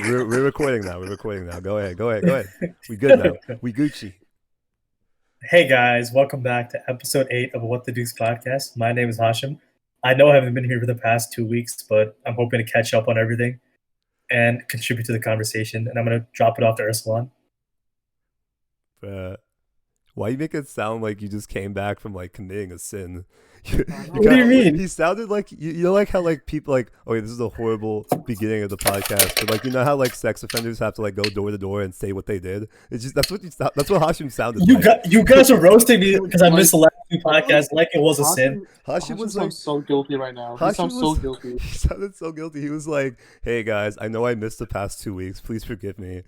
we're recording now. We're recording now. Go ahead. We good now. We Gucci. Hey guys, welcome back to episode 8 of What the Deuce podcast. My name is Hashim. I know I haven't been here for the past 2 weeks, but I'm hoping to catch up on everything and contribute to the conversation. And I'm going to drop it off to Ursulan. Why you make it sound like you just came back from like committing a sin? What do you mean? He sounded like you know, like how like people like, okay, this is a horrible beginning of the podcast, but like you know how like sex offenders have to like go door to door and say what they did. It's just that's what Hashim sounded like. You guys are roasting me because I missed the last 2 podcasts like it was a sin. Hashim was sounds so guilty right now. He sounds so guilty. He sounded so guilty. He was like, "Hey guys, I know I missed the past 2 weeks. Please forgive me."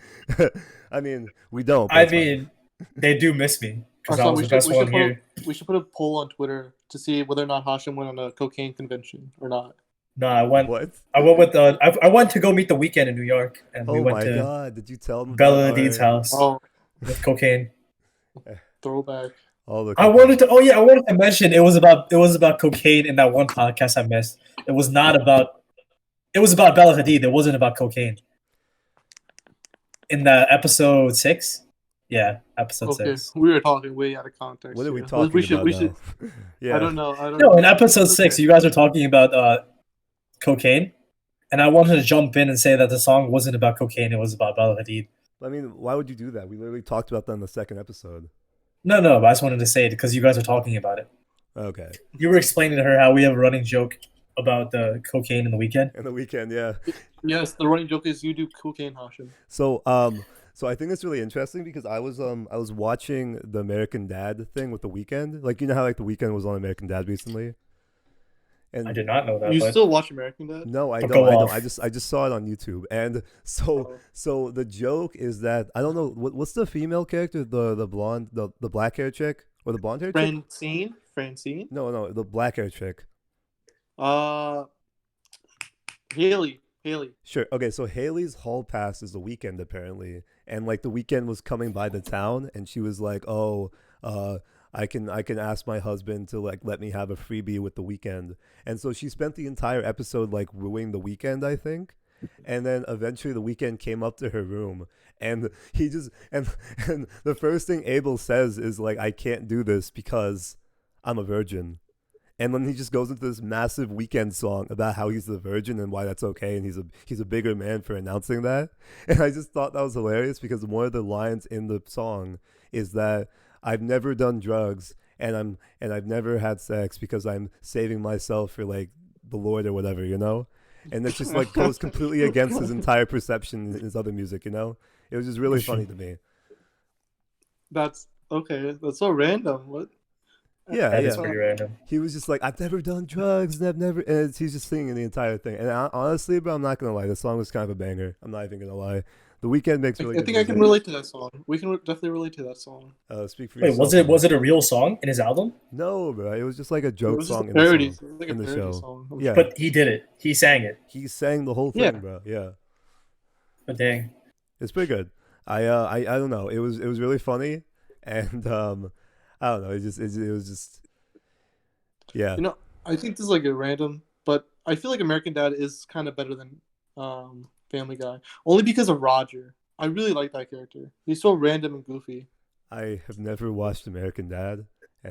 I mean, we don't. I mean, they do miss me because I was the best one here. We should put a poll on Twitter to see whether or not Hashim went on a cocaine convention or not. No, I went. What? I went with I went to go meet the Weeknd in New York, and we went to God! Did you tell him Bella Hadid's house Oh, with cocaine. throwback. I wanted to mention it was about cocaine in that one podcast I missed. It was about Bella Hadid. It wasn't about cocaine. In the episode 6? Yeah, episode 6. We were talking way out of context. What are we here. talking about? We should. Yeah. I don't know. No, in episode 6, you guys were talking about cocaine, and I wanted to jump in and say that the song wasn't about cocaine. It was about Bella Hadid. I mean, why would you do that? We literally talked about that in the second episode. No, but I just wanted to say it because you guys are talking about it. Okay. You were explaining to her how we have a running joke about the cocaine in the Weeknd. In the Weeknd, yeah. Yes, the running joke is you do cocaine, Hashim. So I think it's really interesting because I was watching the American Dad thing with the Weeknd. Like you know how like the Weeknd was on American Dad recently. And I did not know that. You still watch American Dad? No, I don't. I just saw it on YouTube. And so the joke is that I don't know what's the female character, the blonde, the black hair chick or the blonde hair chick? Francine? No, the black hair chick. Haley. Sure. Okay, so Haley's hall pass is the Weeknd apparently, and like the Weeknd was coming by the town, and she was like, "Oh, I can ask my husband to like let me have a freebie with the Weeknd," and so she spent the entire episode like wooing the Weeknd, I think, and then eventually the Weeknd came up to her room, and he just and the first thing Abel says is like, "I can't do this because I'm a virgin." And then he just goes into this massive Weeknd song about how he's the virgin and why that's okay, and he's a bigger man for announcing that. And I just thought that was hilarious because one of the lines in the song is that I've never done drugs and I've never had sex because I'm saving myself for like the Lord or whatever, you know? And it just like goes completely against his entire perception in his other music, you know? It was just really funny to me. That's okay. That's so random. What? Yeah, that is pretty random. He was just like, I've never done drugs, and I've never. And he's just singing the entire thing. And honestly, bro, I'm not gonna lie, the song was kind of a banger. I'm not even gonna lie. The Weeknd makes really. I think I can relate to that song. We can definitely relate to that song. Speak for yourself. Wait, was it a real song in his album? No, bro. It was just like a joke song in the song. Like in the show. Song. Yeah, but he did it. He sang it. He sang the whole thing, bro. Yeah. But dang, it's pretty good. I don't know. It was really funny, and I don't know. It was just. Yeah. You know, I think this is like a random, but I feel like American Dad is kind of better than Family Guy. Only because of Roger. I really like that character. He's so random and goofy. I have never watched American Dad.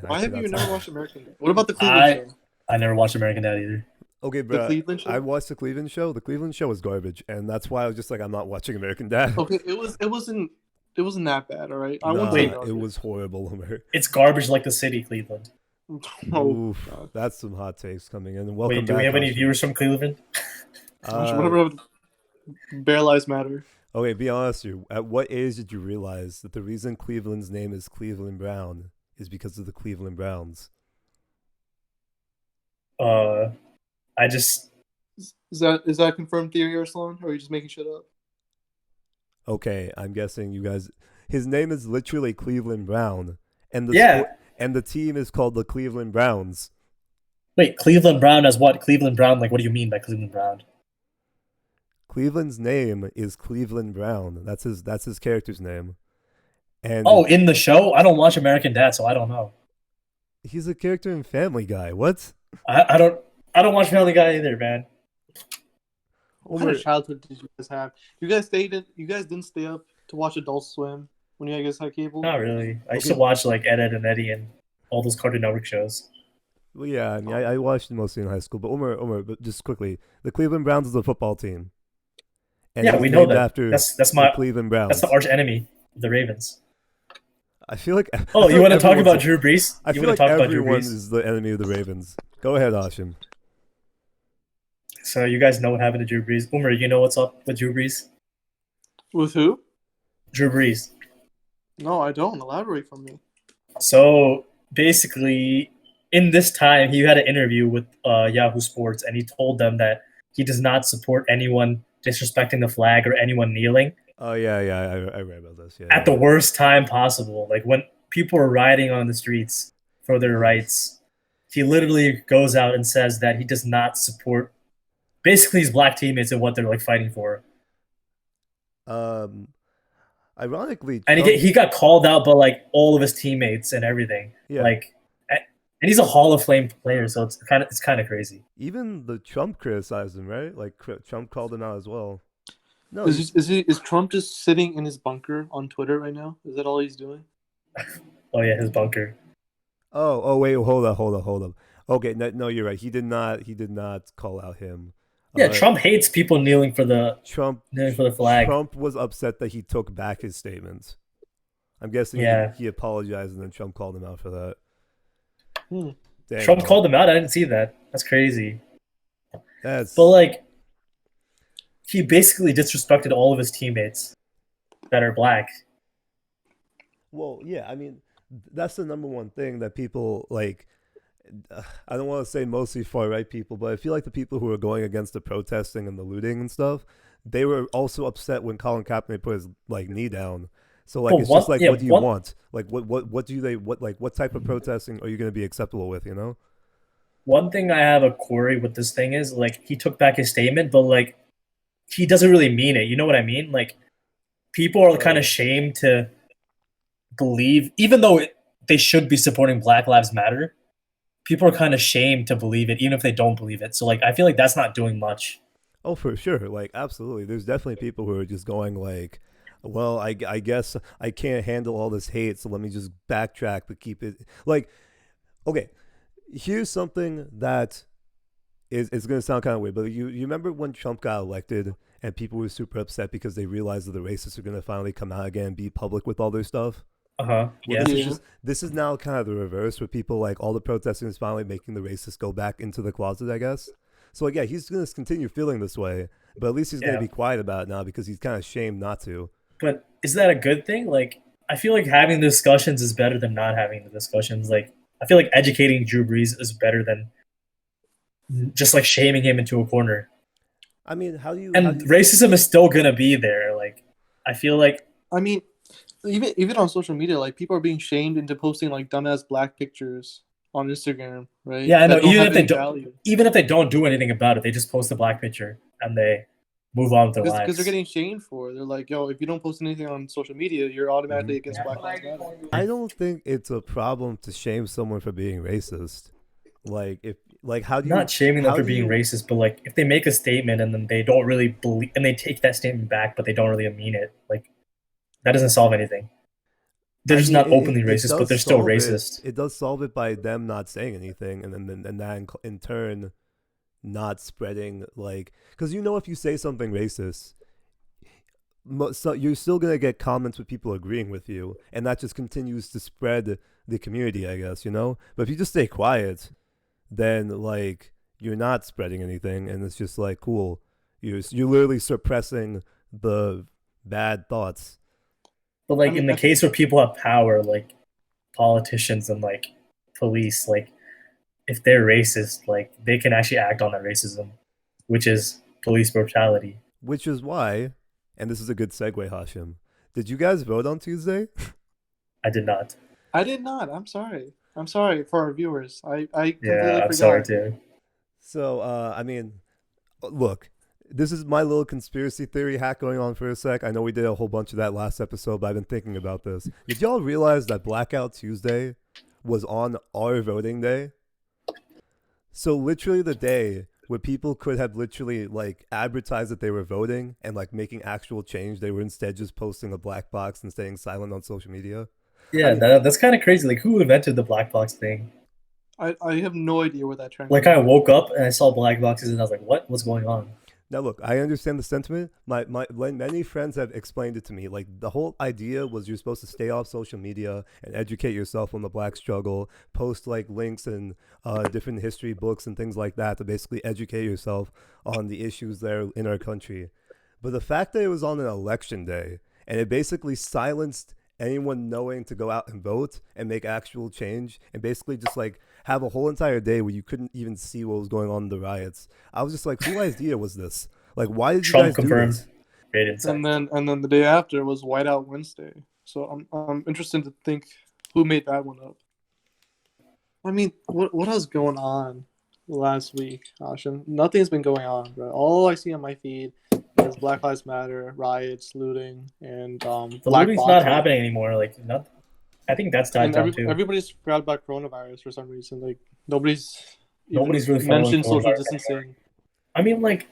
Why have you never watched American Dad? What about the Cleveland Show? I never watched American Dad either. Okay, bro. The Cleveland Show? I watched the Cleveland Show. The Cleveland Show was garbage, and that's why I was just like, I'm not watching American Dad. Okay, it wasn't that bad, all right? It was horrible. It's garbage like the city, Cleveland. Oh, oof, that's some hot takes coming in. Welcome do back, we have any viewers from Cleveland? Whatever. Bare Lives Matter. Okay, be honest here. At what age did you realize that the reason Cleveland's name is Cleveland Brown is because of the Cleveland Browns? I just is that a confirmed theory, Arslan, or are you just making shit up? Okay, I'm guessing you guys. His name is literally Cleveland Brown, and and the team is called the Cleveland Browns. Wait, Cleveland Brown as what? Cleveland Brown, like what do you mean by Cleveland Brown? Cleveland's name is Cleveland Brown. That's his character's name. And in the show? I don't watch American Dad, so I don't know. He's a character in Family Guy. What? I don't watch Family Guy either, man. What kind of Omar, childhood did you guys have? You guys stayed in. You guys didn't stay up to watch Adult Swim when you guys had cable. Not really. I used to Okay. watch like Ed, Ed and Eddie and all those Cartoon Network shows. Well, yeah, I mean, I watched it mostly in high school. But Omar, but just quickly, the Cleveland Browns is a football team, and Yeah, it's we know named that. after That's the Cleveland that's the Browns. arch enemy of the Ravens. I feel like Oh, you want to talk about Drew Brees? I You feel want like to talk about Drew everyone Brees? is the enemy of the Ravens. Go ahead, Ashim. So you guys know what happened to Drew Brees. Umar, you know what's up with Drew Brees? With who? Drew Brees. No, I don't. Elaborate for me. So basically, in this time, he had an interview with Yahoo Sports, and he told them that he does not support anyone disrespecting the flag or anyone kneeling Oh yeah, I read about this. Yeah, at the worst time possible. Like when people are rioting on the streets for their rights, he literally goes out and says that he does not support basically his black teammates and what they're like fighting for. Um, ironically, And Trump, he got called out by like all of his teammates and everything. yeah, Like, and he's a Hall of Fame player, so it's kind of crazy. even the Trump criticized him, right? Like Trump called him out as well. No, Is Trump just sitting in his bunker on Twitter right now? Is that all he's doing? Oh yeah, his bunker. oh wait, hold up. Okay, no, you're right. He did not call out him. Yeah, Trump hates people kneeling for the Trump flag. Trump was upset that he took back his statements. I'm guessing Yeah. he apologized and then Trump called him out for that. Dang, Trump bro. called him out. I didn't see that. That's crazy. That's But like, he basically disrespected all of his teammates that are black. well, yeah. I mean, that's the number one thing that people like. I don't want to say mostly far right people, but I feel like the people who are going against the protesting and the looting and stuff, they were also upset when Colin Kaepernick put his like knee down. So like But it's just like yeah, what do you want? Like what do they what type of protesting are you going to be acceptable with? You know? One thing I have a query with this thing is like he took back his statement, but like he doesn't really mean it. You know what I mean? Like people are kind of shamed to believe, even though they should be supporting Black Lives Matter. People are kind of shamed to believe it, even if they don't believe it. So like I feel like that's not doing much. Oh, for sure. Like absolutely. There's definitely people who are just going like, well, I guess I can't handle all this hate, so let me just backtrack but keep it like okay. Here's something that is it's gonna sound kind of weird, but you remember when Trump got elected and people were super upset because they realized that the racists are gonna finally come out again and be public with all their stuff. Well, Yeah. this is now kind of the reverse, where people like all the protesting is finally making the racists go back into the closet, I guess. So like, yeah, he's gonna continue feeling this way, but at least he's gonna be quiet about it now because he's kind of shamed not to. But is that a good thing? Like I feel like having the discussions is better than not having the discussions. Like I feel like educating Drew Brees is better than just like shaming him into a corner. I mean, how do you? Racism is still gonna be there. Like I feel like I mean, even on social media, like people are being shamed into posting like dumbass black pictures on Instagram, right? yeah, I know. That don't Even have if they any don't, value. even if they don't do anything about it, they just post a black picture and they move on with their lives. Because they're getting shamed for it. They're like, yo, if you don't post anything on social media, you're automatically against Black Lives Matter. I don't think it's a problem to shame someone for being racist. Like if like how do you Not shaming them how for do being you- racist, but like if they make a statement and then they don't really believe and they take that statement back, but they don't really mean it, like that doesn't solve anything. They're I just mean, not openly it racist, but does they're still solve it. racist. It does solve it by them not saying anything, and that in turn not spreading like because you know if you say something racist, so you're still gonna get comments with people agreeing with you, and that just continues to spread the community, I guess, you know. But if you just stay quiet, then like you're not spreading anything, and it's just like cool. You're literally suppressing the bad thoughts. But like I mean, in the I- case where people have power, like politicians and like police, like if they're racist, like they can actually act on that racism, which is police brutality. Which is why, and this is a good segue, Hashim. Did you guys vote on Tuesday? I did not. I did not. I'm sorry. I'm sorry for our viewers. I completely Yeah, I'm forgot. sorry too. So, I mean, look, this is my little conspiracy theory hack going on for a sec. I know we did a whole bunch of that last episode, but I've been thinking about this. Did y'all realize that Blackout Tuesday was on our voting day? So literally the day where people could have literally like advertised that they were voting and like making actual change. They were instead just posting a black box and staying silent on social media. Yeah, that's kind of crazy. Like, who invented the black box thing? I have no idea where that trend. Like, I woke up and I saw black boxes and I was like, "What? What's going on?" Now, look, I understand the sentiment. Many friends have explained it to me. Like, the whole idea was you're supposed to stay off social media and educate yourself on the black struggle, post like links and different history books and things like that to basically educate yourself on the issues there in our country. But the fact that it was on an election day and it basically silenced anyone knowing to go out and vote and make actual change and basically just like have a whole entire day where you couldn't even see what was going on in the riots. I was just like, whose idea was this? Like, why did Trump you guys confirmed. do this? Great insight. And then the day after was Whiteout Wednesday. So I'm interested to think who made that one up. I mean, what else going on last week, Ashen? Nothing's been going on, bro. All I see on my feed is Black Lives Matter, riots, looting, and The black looting's boxing. not happening anymore. Like, not. I think that's died And down too. everybody's forgot about coronavirus for some reason. Like nobody's Nobody's even really following mentioned social coronavirus distancing. I mean, like,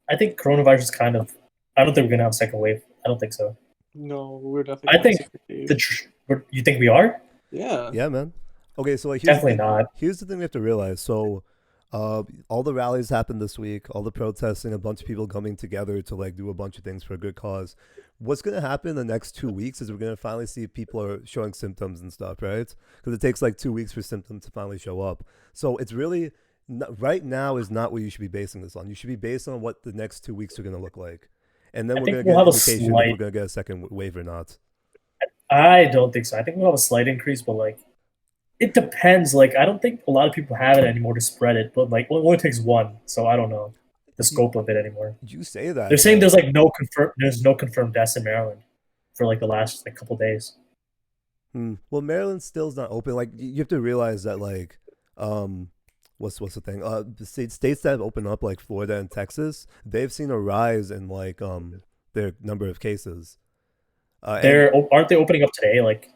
I think coronavirus is kind of. I don't think we're gonna have a second wave. I don't think so. No, we're definitely. I think you think we are? Yeah. Yeah, man. Okay, so like Definitely not. Here's the thing we have to realize. So, all the rallies happened this week, all the protesting, a bunch of people coming together to like do a bunch of things for a good cause. What's gonna happen in the next 2 weeks is we're gonna finally see if people are showing symptoms and stuff, right? Because it takes like 2 weeks for symptoms to finally show up. So it's really right now is not what you should be basing this on. You should be based on what the next 2 weeks are gonna look like, and then we're gonna get an indication if we're gonna get a second wave or not. I don't think so. I think we'll have a slight increase, but like, it depends. Like, I don't think a lot of people have it anymore to spread it, but like, it only takes one. So I don't know the scope of it anymore. You say that They're saying there's no confirmed deaths in Maryland for like the last like couple days. Well, Maryland still's not open. Like you have to realize that like, what's the thing? The states that have opened up like Florida and Texas, they've seen a rise in like their number of cases. Aren't they opening up today? Like,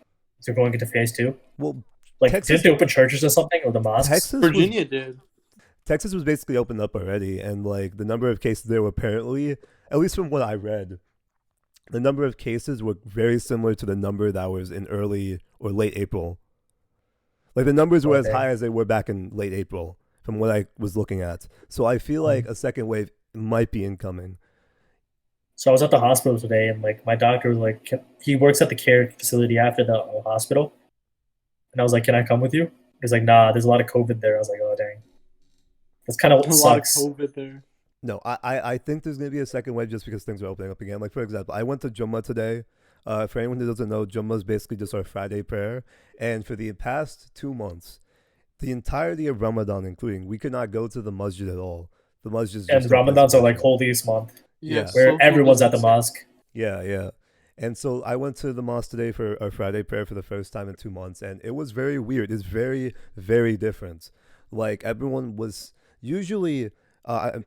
they're going into phase 2. Well, like, Texas, didn't they open churches or something, or the mosques? Virginia did. Texas was basically opened up already, and like the number of cases there were apparently, at least from what I read, the number of cases were very similar to the number that was in early or late April. Like the numbers were as high as they were back in late April, from what I was looking at. So I feel like a second wave might be incoming. So I was at the hospital today, and like my doctor was like, he works at the care facility after the hospital, and I was like, "Can I come with you?" He's like, "Nah, there's a lot of COVID there." I was like, "Oh dang, that's kind of what sucks." A lot of COVID there. No, I think there's gonna be a second wave just because things are opening up again. Like for example, I went to Jummah today. For anyone who doesn't know, Jummah is basically just our Friday prayer, and for the past 2 months, the entirety of Ramadan, including, we could not go to the masjid at all. The masjid is and Ramadans are like holiest month. Yeah, where everyone's at the mosque. Yeah. And so I went to the mosque today for our Friday prayer for the first time in 2 months, and it was very weird. It's very, very different. Like everyone was usually,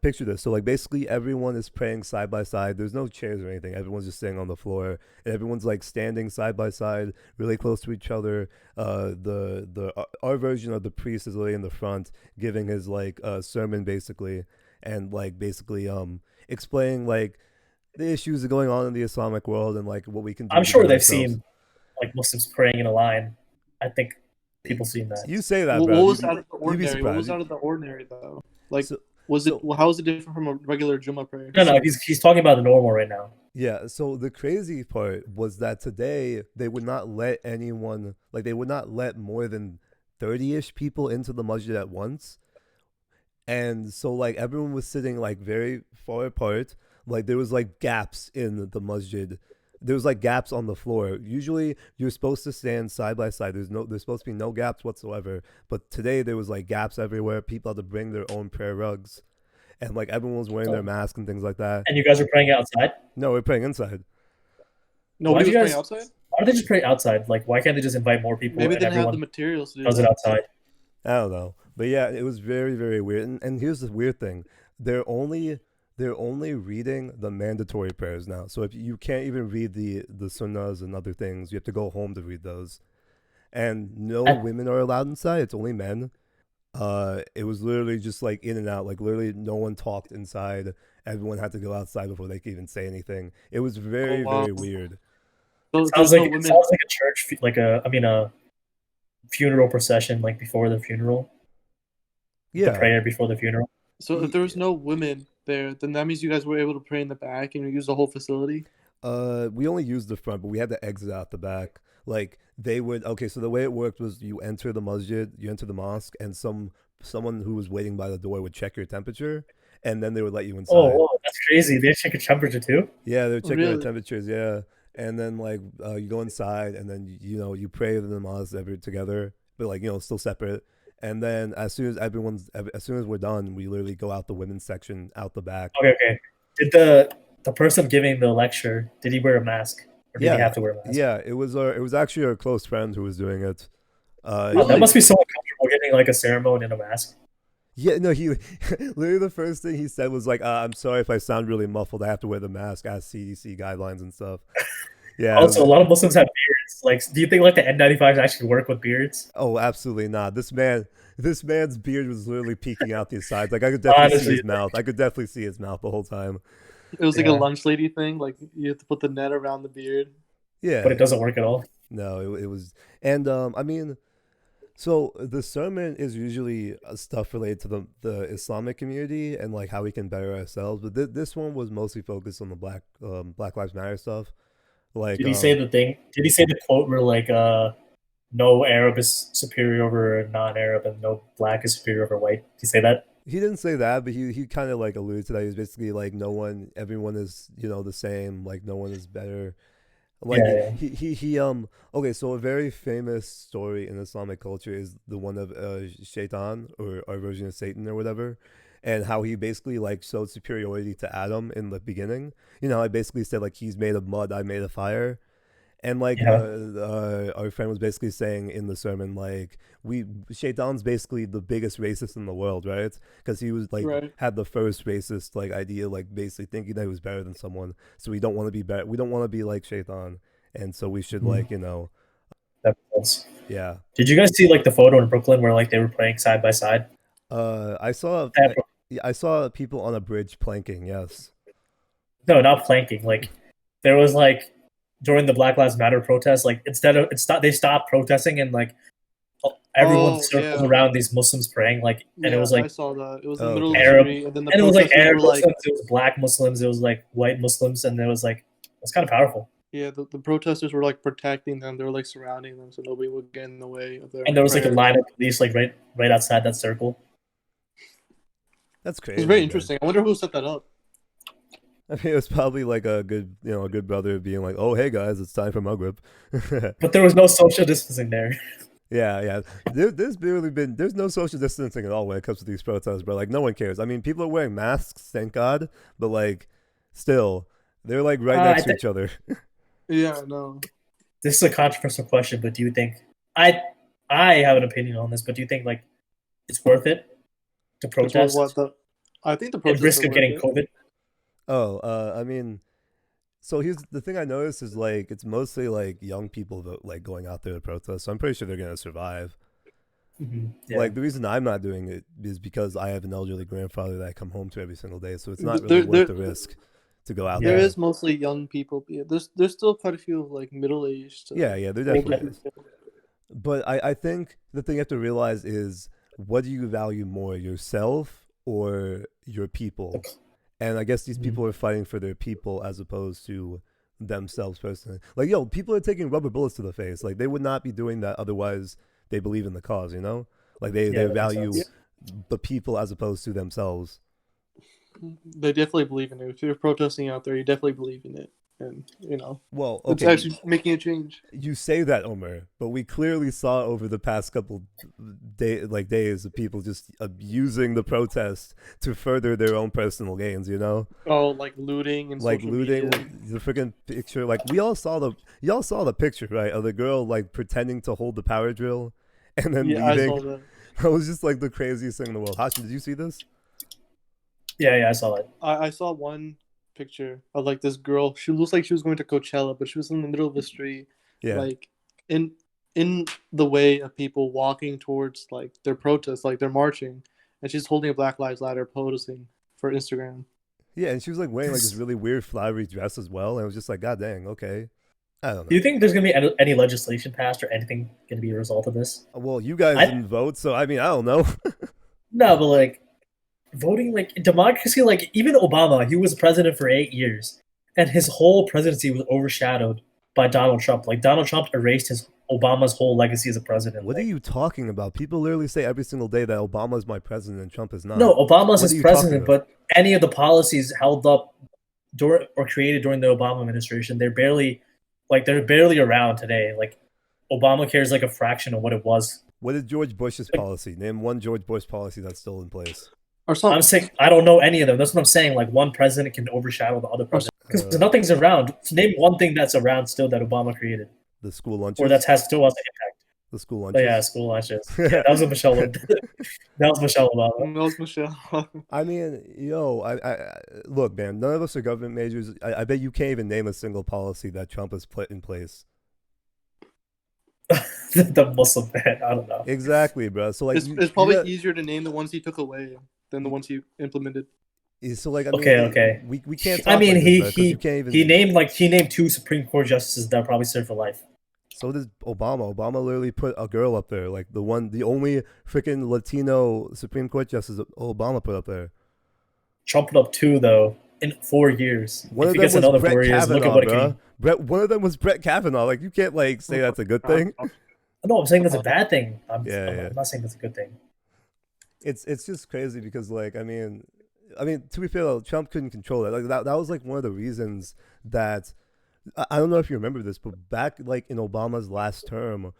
picture this. So like basically everyone is praying side by side. There's no chairs or anything. Everyone's just sitting on the floor, and everyone's like standing side by side, really close to each other. Our version of the priest is really in the front, giving his like sermon basically, and like basically explaining like the issues that are going on in the Islamic world and like what we can do. I'm sure they've seen like Muslims praying in a line. I think people seen that. You say that, bro. What was out of the ordinary? What was out of the ordinary though? Like, how is it different from a regular Jummah prayer? No, he's talking about the normal right now. Yeah, so the crazy part was that today they would not let anyone, like they would not let more than 30-ish people into the masjid at once. And so like everyone was sitting like very far apart. Like there was like gaps in the masjid. There was like gaps on the floor. Usually you're supposed to stand side by side. There's supposed to be no gaps whatsoever. But today there was like gaps everywhere. People had to bring their own prayer rugs. And like everyone was wearing their mask and things like that. And you guys are praying outside? No, we're praying inside. Nobody was praying outside? Why don't they just pray outside? Like, why can't they just invite more people? Maybe they didn't have the materials to do does it outside. I don't know. But yeah, it was very, very weird. And here's the weird thing. They're only reading the mandatory prayers now. So if you can't even read the sunnahs and other things, you have to go home to read those. And no women are allowed inside. It's only men. It was literally just like in and out. Like literally, no one talked inside. Everyone had to go outside before they could even say anything. It was Oh very, wow. very weird. So Sounds there's like no it women. sounds like a church, a funeral procession, like before the funeral, the Yeah. prayer before the funeral. So if there was no women there, then that means you guys were able to pray in the back and you use the whole facility. We only used the front, but we had to exit out the back. Like they would. Okay, so the way it worked was you enter the masjid, you enter the mosque, and someone who was waiting by the door would check your temperature, and then they would let you Oh, inside. whoa, that's crazy. They check your temperature too. Yeah, they're checking our Really? temperatures. Yeah, and then like you go inside, and then you pray the namaz together, but like still separate. And then as soon as we're done, we literally go out the women's section out the back. Okay, okay. Did the person giving the lecture, did he wear a mask or did he Yeah, have to wear a mask? yeah. It was actually our close friend who was doing it. Oh, that Really? must be so uncomfortable getting like a ceremony in a mask. Yeah, no, he literally the first thing he said was like, "I'm sorry if I sound really muffled. I have to wear the mask as CDC guidelines and stuff." Yeah. Also, a lot of Muslims have beards. Like, do you think like the N95s actually work with beards? Oh, absolutely not. This man's beard was literally peeking out the sides. Like I could definitely see Honestly, his mouth. I could definitely see his mouth the whole time. It was like a yeah, lunch lady thing. Like you have to put the net around the beard. but Yeah. it doesn't work at all. No, it was, and I mean, so the sermon is usually stuff related to the Islamic community and like how we can better ourselves. But this one was mostly focused on the Black Lives Matter stuff. Like Did he say the thing? Did he say the quote where like no Arab is superior over non-Arab and no black is superior over white? Did he say that? he didn't say that, but he kind of like alluded to that. He's basically like everyone is the same. Like no one is better. Like Yeah, yeah. he. Okay, so a very famous story in Islamic culture is the one of Shaitan, or our version of Satan or whatever, and how he basically like showed superiority to Adam in the beginning. I basically said like he's made of mud, I made of fire. And like Yeah. our friend was basically saying in the sermon, like we Shaitan's basically the biggest racist in the world, right? Because he was like Right. had the first racist like idea, like basically thinking that he was better than someone. So we don't want to be better. We don't want to be like Shaitan, and so we should Mhm. like That makes sense. yeah. Did you guys see like the photo in Brooklyn where like they were playing side by side? I saw At I saw people on a bridge planking. Yes. No, not planking. Like there was like during the Black Lives Matter protest, like they stopped protesting and like everyone Oh circled yeah. around these Muslims praying, like, and it Yeah, was I like saw that. It was in the Oh, middle of the okay. Arab, street, and then the and it was like protesters Arab were like, Muslims, it was Black Muslims, it was like white Muslims, and it was like it's kind of powerful. yeah, the protesters were like protecting them. They were like surrounding them so nobody would get in the way of their And there was like a prayers. line of police like right outside that circle. That's It's very crazy, man. interesting. I wonder who set that up. I mean, it was probably like a good, a good brother being like, "Oh, hey guys, it's time for Maghrib." But there was no social distancing there. Yeah, yeah. There's no social distancing at all when it comes to these protests, bro. Like no one cares. I mean, people are wearing masks, thank God, but like still, they're like right I next to think each other. Yeah, no. this is a controversial question, but do you think I I have an opinion on this, but do you think like it's worth it to It's what protest the I think the at protests risk are of worth getting it. COVID? Oh, I mean, so here's the thing I noticed is like it's mostly like young people that like going out there to protest. So I'm pretty sure they're gonna survive. Yeah. Like the reason I'm not doing it is because I have an elderly grandfather that I come home to every single day, so it's not really There, worth there, the risk to go out there Yeah. there. is mostly young people. Yeah, there's still quite a few like middle aged to Yeah, yeah, there older definitely is. people. But I think the thing you have to realize is what do you value more, yourself or your people? And I guess these people are fighting for their people as opposed to themselves personally. Like, yo, people are taking rubber bullets to the face. Like, they would not be doing that otherwise they believe in the cause, you know? Like, Yeah, they that makes value sense. the people as opposed to themselves. They definitely believe in it. If you're protesting out there, you definitely believe in it, and Well, it's okay, actually making a change. you say that, Omer, but we clearly saw over the past couple days of people just abusing the protest to further their own personal gains, you know? Oh, like looting and Like social media. looting the freaking picture. Like y'all saw the picture, right, of the girl like pretending to hold the power drill and then Yeah, I leaving. saw that. That was just like the craziest thing in the world. Hashim, did you see this? Yeah, I saw that. I saw one picture of like this girl. She looks like she was going to Coachella, but she was in the middle of the street, Yeah. like in in the way of people walking towards like their protests, like they're marching, and she's holding a Black Lives Matter posing for Instagram. Yeah, and she was like wearing like this really weird flowery dress as well, and it was just like, God dang, okay. I don't Do you know. think there's gonna be any legislation passed or anything gonna be a result of this? Well, you guys I didn't vote, so I mean, I don't know. no, but like voting, like democracy, like even Obama, he was president for 8 years, and his whole presidency was overshadowed by Donald Trump. Like Donald Trump erased his Obama's whole legacy as a president. What are Like, you talking about? People literally say every single day that Obama is my president and Trump is no, not. Obama's What are his you talking president, about? but any of the policies held up during or created during the Obama administration, they're barely around today. Like Obamacare is like a fraction of what it was. What is George Bush's Like, policy? Name one George Bush policy that's still in place. Or I'm some, saying I don't know any of them. That's what I'm saying. Like one president can overshadow the other or president because nothing's around. Name one thing that's around still that Obama created The school lunches. or that still has an impact. The school Oh lunches. yeah, school lunches. Yeah, that was Michelle. That was Michelle Obama. Knows Michelle. I mean, yo, I look, man. None of us are government majors. I bet you can't even name a single policy that Trump has put in place. The Muslim ban. I don't know. Exactly, bro. So like, It's probably easier to name the ones he took away than the ones he implemented. So like, I mean, Okay. We can't. Talk I mean, like this, bro, 'cause you can't even, he named 2 Supreme Court justices that probably serve for life. So does Obama. Obama literally put a girl up there, like the only freaking Latino Supreme Court justice Obama put up there. Trump put up 2 though in 4 years. One If of he them gets was another Brett 4 years, look at Kavanaugh, what it bro. can. One of them was Brett Kavanaugh. Like you can't like say that's a good thing. No, I'm saying that's a bad thing. Yeah. I'm not saying that's a good thing. It's just crazy because like I mean to be fair though, Trump couldn't control it. Like that was like one of the reasons that I don't know if you remember this, but back like in Obama's last term,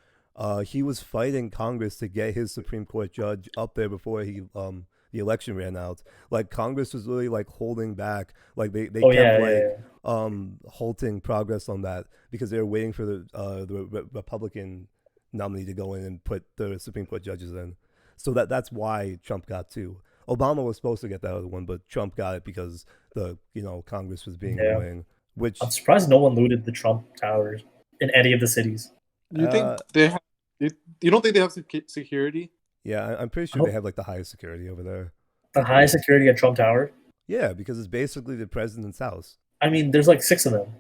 he was fighting Congress to get his Supreme Court judge up there before the election ran out. Like Congress was really like holding back. Like they kept halting progress on that because they were waiting for the Republican nominee to go in and put the Supreme Court judges in. So that's why Trump got 2. Obama was supposed to get that other one, but Trump got it because the Congress was being annoying. Which I'm surprised no one looted the Trump towers in any of the cities. You think they have? You don't think they have security? Yeah, I'm pretty sure they have like the highest security over there. The highest security at Trump Tower? Yeah, because it's basically the president's house. I mean, there's like 6 of them.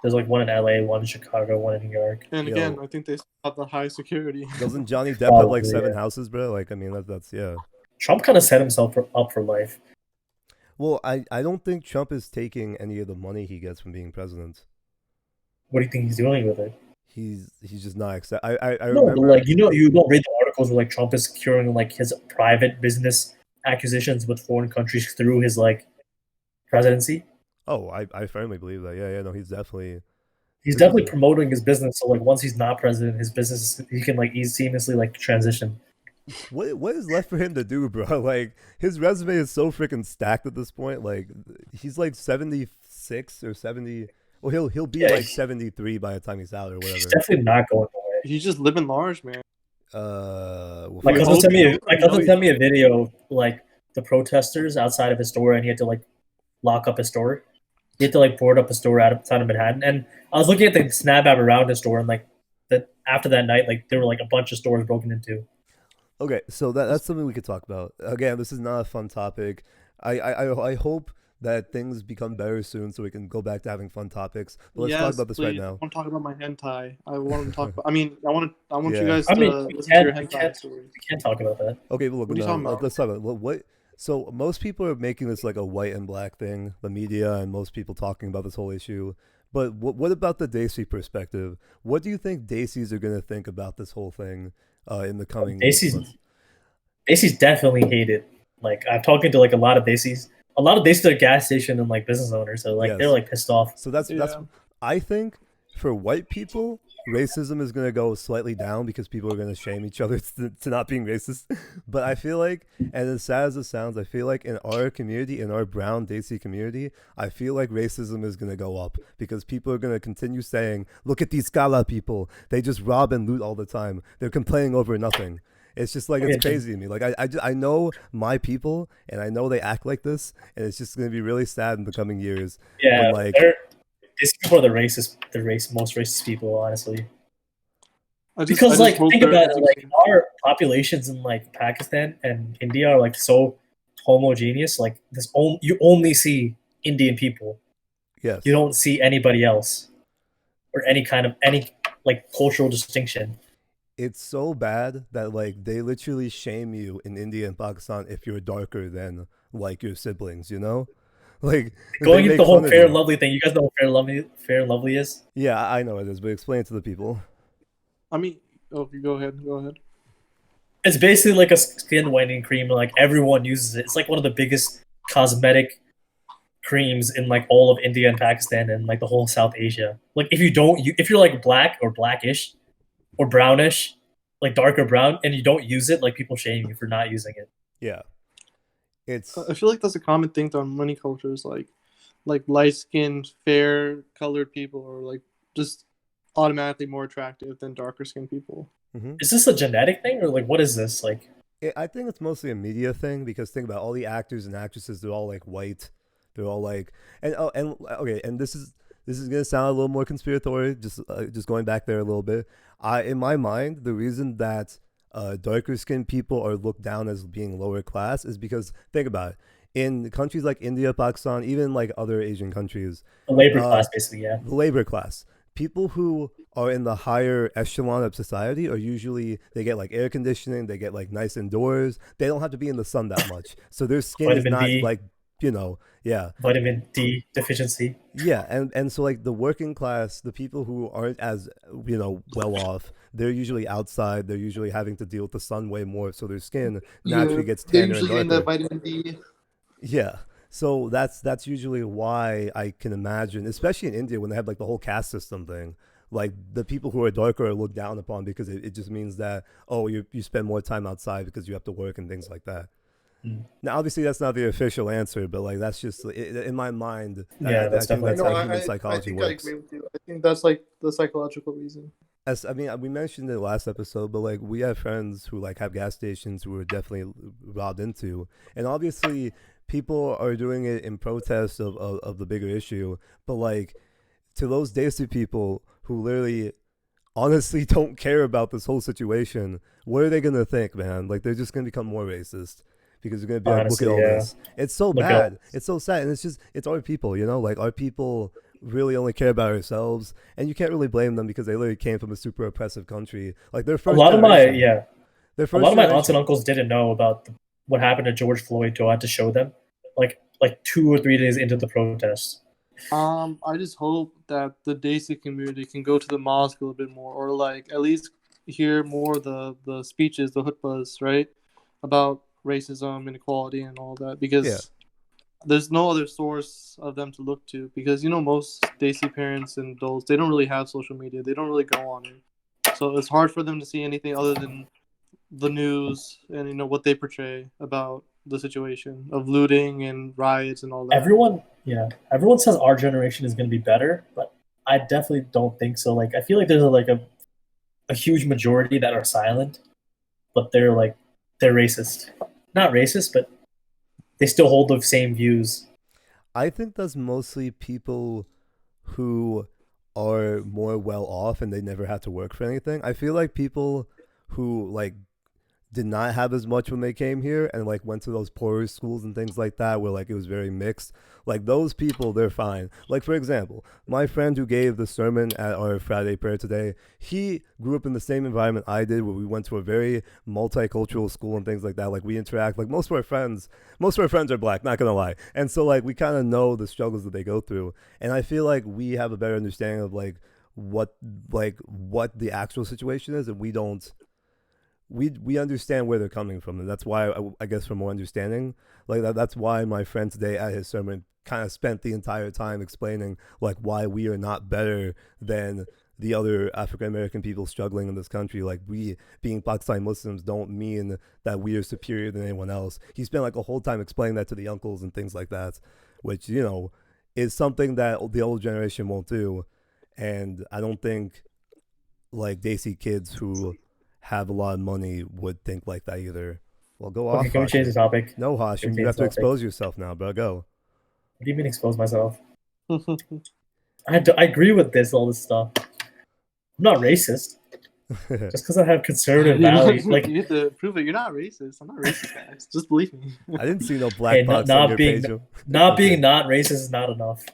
There's like one in LA, one in Chicago, one in New York. And again, I think they have the high security. Doesn't Johnny Depp have like 7 houses, bro? Like, I mean, that's yeah. Trump kind of set himself up for life. Well, I don't think Trump is taking any of the money he gets from being president. What do you think he's doing with it? He's just not accept. I no, remember, but like you don't read the articles where like Trump is securing like his private business acquisitions with foreign countries through his like presidency. Oh, I firmly believe that. Yeah, no, he's definitely promoting his business. So like once he's not president, his business he can like seamlessly like transition. What is left for him to do, bro? Like his resume is so freaking stacked at this point. Like he's like 76 or 70. Well, he'll be like 73 by the time he's out or whatever. He's definitely not going away. He's just living large, man. My cousin sent me a video of, like the protesters outside of his store, and he had to like lock up his store. He had to like board up a store outside of Manhattan. And I was looking at the Snap app around his store, and like that after that night, like there were like a bunch of stores broken into. Okay, so that's something we could talk about. Again, this is not a fun topic. I hope that things become better soon so we can go back to having fun topics. But let's talk about this right now. I want to talk about my hentai. I want to talk about. I want you guys to listen to your hentai story. We can't talk about that. Okay, but look, what are you talking about? Let's talk about what. So most people are making this like a white and black thing, the media and most people talking about this whole issue. But what about the Dacey perspective? What do you think Daceys are going to think about this whole thing in the coming months? Daceys definitely hate it. Like I'm talking to like a lot of Daceys. A lot of Daceys are gas station and like business owners, so like they're like pissed off. So that's I think for white people, racism is going to go slightly down because people are going to shame each other to not being racist. But I feel like, and as sad as it sounds, I feel like in our community, in our brown Dacey community, I feel like racism is going to go up because people are going to continue saying, look at these Scala people. They just rob and loot all the time. They're complaining over nothing. It's just like, it's crazy to me. Like I know my people and I know they act like this, and it's just going to be really sad in the coming years. Yeah, when, like, these people are most racist people, honestly. Because like hope think they're about it, like educated. our populations in like Pakistan and India are like so homogeneous. Like you only see Indian people. You Yes. don't see anybody else or any like cultural distinction. It's so bad that like they literally shame you in India and Pakistan if you're darker than like your siblings, you know? Like they Going into the make whole fun of Fair and you. Lovely thing, you guys know what Fair and Lovely is? Yeah, I know it is, but explain it to the people. I mean, oh, you go ahead. Go ahead. It's basically like a skin whitening cream. Like everyone uses it. It's like one of the biggest cosmetic creams in like all of India and Pakistan and like the whole South Asia. Like if you're like black or blackish or brownish, like darker brown, and you don't use it, like people shame you for not using it. Yeah. It's I feel like that's a common thing on many cultures, like light skinned, fair colored people are like just automatically more attractive than darker skinned people. mhm. Is this a genetic thing or like what is this? Like I think it's mostly a media thing because think about all the actors and actresses. They're all like white. They're all like and okay. And this is gonna sound a little more conspiratorial. Just going back there a little bit. In my mind, the reason that darker skinned people are looked down as being lower class is because think about it. In countries like India, Pakistan, even like other Asian countries, the labor uh, class, basically, yeah. the labor class, people who are in the higher echelon of society are usually they get like air conditioning, they get like nice indoors, they don't have to be in the sun that much, so their skin is Vitamin not D, like yeah, vitamin D deficiency. yeah, and so like the working class, the people who aren't as well off, they're usually outside, they're usually having to deal with the sun way more, so their skin Yeah, naturally gets they're tanner and usually getting that darker. vitamin D. Yeah. So that's usually why I can imagine, especially in India when they have like the whole caste system thing. Like the people who are darker are looked down upon because it just means that oh you spend more time outside because you have to work and things like that. Mm. Now obviously that's not the official answer, but like that's just in my mind. Yeah, I that's think definitely that's No, how true. human I psychology think I works. agree with you. I think that's like the psychological reason. As I mean, we mentioned it last episode, but like we have friends who like have gas stations who were definitely robbed into, and obviously people are doing it in protest of the bigger issue. But like to those Desi people who literally honestly don't care about this whole situation, what are they gonna think, man? Like they're just gonna become more racist because they're gonna be like, look at Honestly, all yeah. this. It's so Look at bad. It's so sad, and it's our people, like our people really only care about ourselves, and you can't really blame them because they literally came from a super oppressive country. Like a lot of my their a lot first of my aunts and generation. uncles didn't know about what happened to George Floyd, so I had to show them like 2 or 3 days into the protest. I just hope that the Desi community can go to the mosque a little bit more, or like at least hear more of the speeches, the khutbahs, right, about racism, inequality, and all that. Yeah, Because there's no other source of them to look to. Because most Desi parents and adults, they don't really have social media. They don't really go on it, so it's hard for them to see anything other than the news and what they portray about the situation of looting and riots and all that. Everyone says our generation is going to be better, but I definitely don't think so. Like I feel like there's a huge majority that are silent, but they're racist. Not racist, but they still hold the same views. I think that's mostly people who are more well off and they never had to work for anything. I feel like people who like did not have as much when they came here and like went to those poorer schools and things like that where like it was very mixed, like those people, they're fine. Like for example, my friend who gave the sermon at our Friday prayer today, he grew up in the same environment I did where we went to a very multicultural school and things like that. Like we interact, like most of our friends are black, not gonna lie, and so like we kind of know the struggles that they go through, and I feel like we have a better understanding of what what the actual situation is, and we understand where they're coming from, and that's why I guess for more understanding, like that's why my friend today at his sermon kind of spent the entire time explaining like why we are not better than the other African American people struggling in this country. Like we being Pakistani Muslims don't mean that we are superior than anyone else. He spent like a whole time explaining that to the uncles and things like that, which is something that the old generation won't do, and I don't think like Desi kids who have a lot of money would think like that either. Well, go Okay, off, can we change the Hashim. topic? No, Can we Hashim, you change have the to topic? expose yourself now, bro. Go. What do you mean expose myself? I agree with all this stuff. I'm not racist. Just because I have conservative You values, like have to prove it. You're not racist. I'm not racist, guys. Just believe me. I didn't see no black hey, box not on your being page. not being not racist is not enough.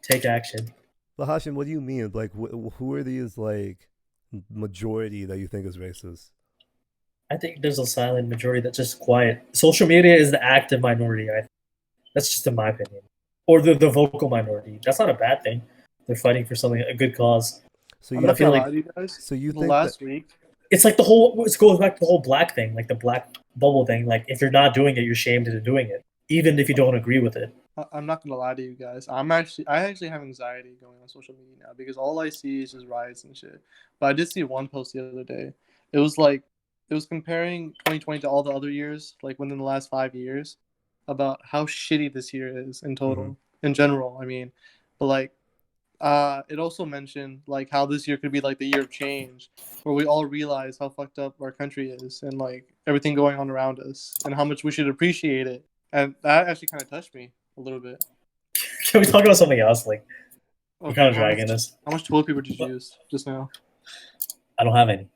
Take action. But Hashim, what do you mean? Like, who are these like majority that you think is racist? I think there's a silent majority that's just quiet. Social media is the active minority. That's just in my opinion, or the vocal minority. That's not a bad thing. They're fighting for something, a good cause. So I'm you not feel gonna like- lie to you guys. so you The think last that, week, It's like the whole. It goes back to the whole black thing, like the black bubble thing. Like if you're not doing it, you're shamed into doing it, even if you don't agree with it. I'm not gonna lie to you guys. I actually have anxiety going on social media now because all I see is just riots and shit. But I did see one post the other day. It was comparing 2020 to all the other years, like within the last 5 years, about how shitty this year is in total, in general. I mean, but like, it also mentioned like how this year could be like the year of change, where we all realize how fucked up our country is and like everything going on around us and how much we should appreciate it. And that actually kind of touched me a little bit. Can we talk about something else? Like we're Okay, kind of dragging this. How much toilet paper did you use just now? I don't have any.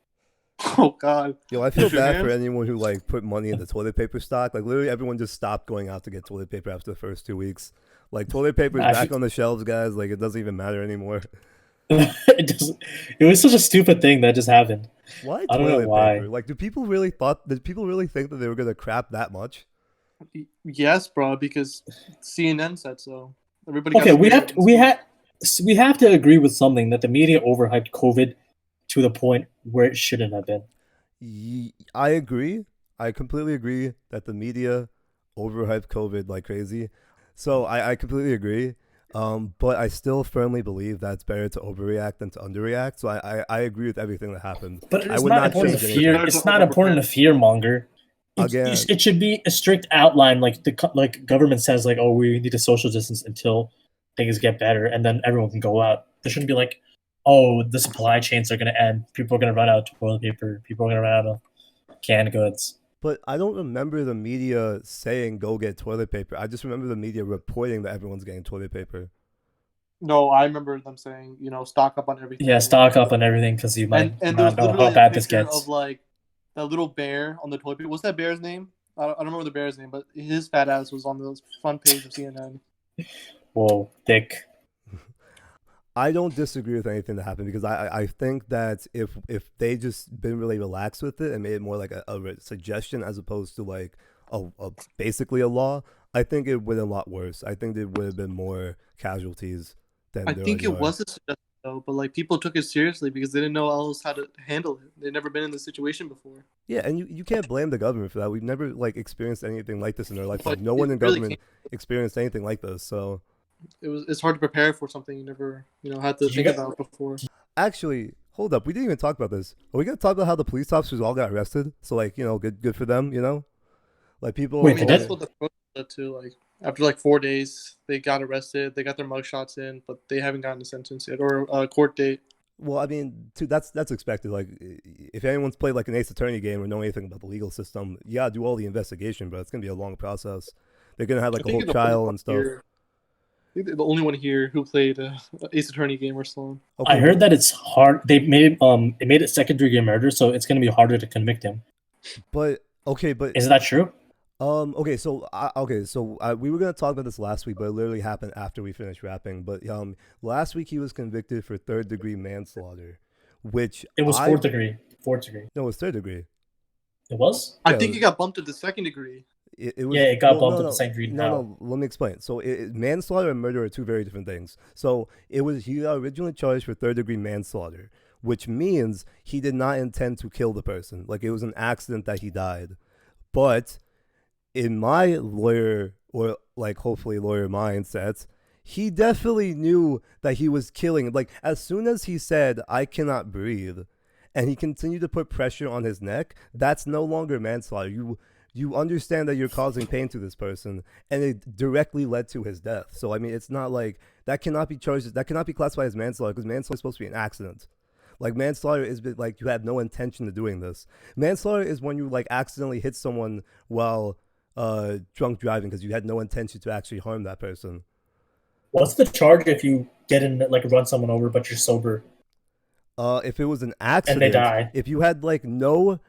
Oh God. yo, I feel Wash your bad for hands. anyone who like put money in the toilet paper stock. Like literally, everyone just stopped going out to get toilet paper after the first 2 weeks. Like toilet paper is I back feel- on the shelves, guys. Like it doesn't even matter anymore. It was such a stupid thing that just happened. Why I don't know toilet why. paper? Like, did people really think that they were gonna crap that much? Yes, bro, because CNN said so. Everybody. got Okay, we scared. we have to agree with something that the media overhyped COVID to the point where it shouldn't have been. I agree. I completely agree that the media overhyped COVID like crazy. So I completely agree. But I still firmly believe that it's better to overreact than to underreact. So I agree with everything that happened. But I it's would not not important to change fear. anything. It's not important to fear monger. Again. It should be a strict outline, like like government says, like oh we need to social distance until things get better, and then everyone can go out. There shouldn't be like, oh the supply chains are going to end. People are going to run out of toilet paper. People are going to run out of canned goods. But I don't remember the media saying go get toilet paper. I just remember the media reporting that everyone's getting toilet paper. No, I remember them saying, stock up on everything. Yeah, stock up on everything because you might And there was not know literally how bad a this picture gets. of like that little bear on the toilet paper. What's that bear's name? I don't remember the bear's name, but his fat ass was on the front page of CNN. Whoa, thick. I don't disagree with anything that happened because I think that if they just been really relaxed with it and made it more like a suggestion as opposed to like basically a law, I think it would have been a lot worse. I think there would have been more casualties than I there think already it are. was a suggestion though, but like people took it seriously because they didn't know else how to handle it. They'd never been in this situation before. Yeah, and you can't blame the government for that. We've never like experienced anything like this in our lifetime. But No one it in really government experienced anything like this. So It's hard to prepare for something you never had to Did you think get- about before. actually, hold up, we didn't even talk about this. Are we gonna talk about how the police officers all got arrested? So like good for them. Like people. Wait, I mean, did that's what the protest said too. Like after like 4 days, they got arrested. They got their mugshots in, but they haven't gotten a sentence yet or a court date. Well, I mean, that's expected. Like, if anyone's played like an Ace Attorney game or know anything about the legal system, you gotta do all the investigation, but it's gonna be a long process. They're gonna have like a I whole think the trial only and stuff. here- I think they're the only one here who played Ace Attorney game or Sloan. Okay, I heard that it's hard. They made it second degree murder, so it's going to be harder to convict him. but Is that true? we were gonna talk about this last week, but it literally happened after we finished rapping. But last week he was convicted for third-degree manslaughter, which It was fourth degree. Fourth degree. No, it was third degree. It was. I Yeah, think it got bumped to the second degree. It was, Yeah, it got well, bumped no, up to second degree. No, let me explain. So manslaughter and murder are two very different things. So he got originally charged for third-degree manslaughter, which means he did not intend to kill the person. Like it was an accident that he died. But in my lawyer or like hopefully lawyer mindsets, he definitely knew that he was killing. Like as soon as he said, "I cannot breathe," and he continued to put pressure on his neck, that's no longer manslaughter. You understand that you're causing pain to this person, and it directly led to his death. So I mean, it's not like that cannot be charged. That cannot be classified as manslaughter because manslaughter is supposed to be an accident. Like manslaughter is like you had no intention of doing this. Manslaughter is when you like accidentally hit someone while drunk driving because you had no intention to actually harm that person. What's the charge if you get in like run someone over but you're sober? If it was an and they accident, die. if you had like no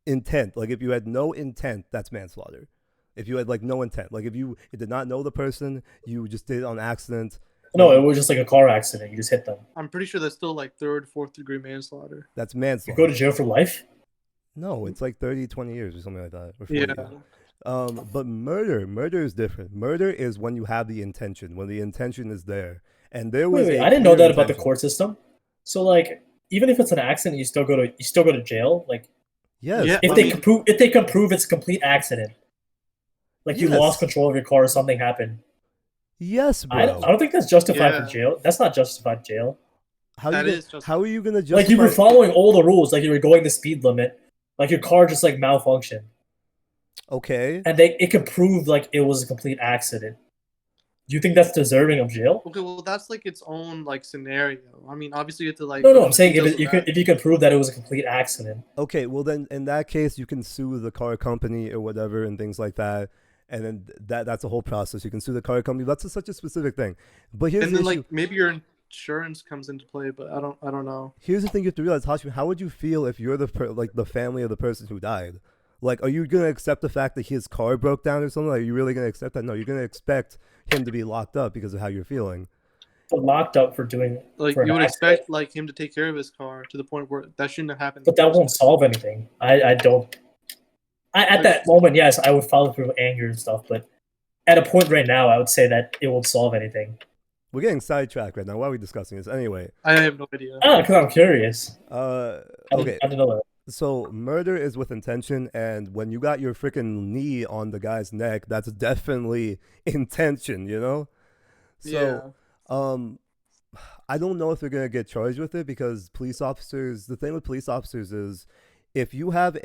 intent, like if you had no intent, that's manslaughter. If you had like no intent, like if you did not know the person, you just did it on accident. No, it was just like a car accident. You just hit them. I'm pretty sure that's still like third, fourth degree manslaughter. That's You manslaughter. go to jail for life. No, it's like 30, 20 years or something like that. Or 40 Yeah. years. But murder is different. Murder is when you have the intention, when the intention is there. And there was Wait, a I didn't know clear that about the intention. court system. So like, even if it's an accident, you still go to jail. Like, Yes. Yeah, if I they mean- can prove it's a complete accident, like you Yes. lost control of your car or something happened. Yes, bro. I don't think that's justified Yeah. for jail. That's not justified jail. How That you is gonna, just- how are you gonna justify? Like you were following all the rules. Like you were going the speed limit. Like your car just like malfunctioned, Okay. and it could prove like it was a complete accident. Do you think that's deserving of jail? Okay, well that's like its own like scenario. I mean, obviously you have to like. No, look I'm at the saying details of that. if you could prove that it was a complete accident. Okay. Well, then in that case, you can sue the car company or whatever and things like that. And then that's a whole process. You can sue the car company. That's such a specific thing. But here's And the then issue. like maybe your insurance comes into play, but I don't know. Here's the thing you have to realize, Hashmi. How would you feel if you're the family of the person who died? Like, are you gonna accept the fact that his car broke down or something? Are you really gonna accept that? No, you're gonna expect him to be locked up because of how you're feeling. But locked up for doing Like for an you would accident. expect like him to take care of his car to the point where that shouldn't have happened. But that won't solve anything. I don't. At that moment, yes, I would follow through with anger and stuff. But at a point right now, I would say that it won't solve anything. We're getting sidetracked right now. Why are we discussing this anyway? I have no idea. Ah, because I'm curious. Okay. I didn't know that. So murder is with intention, and when you got your freaking knee on the guy's neck, that's definitely intention, you know? So, I don't know if they're gonna get charged with it because police officers. The thing with police officers is, if you have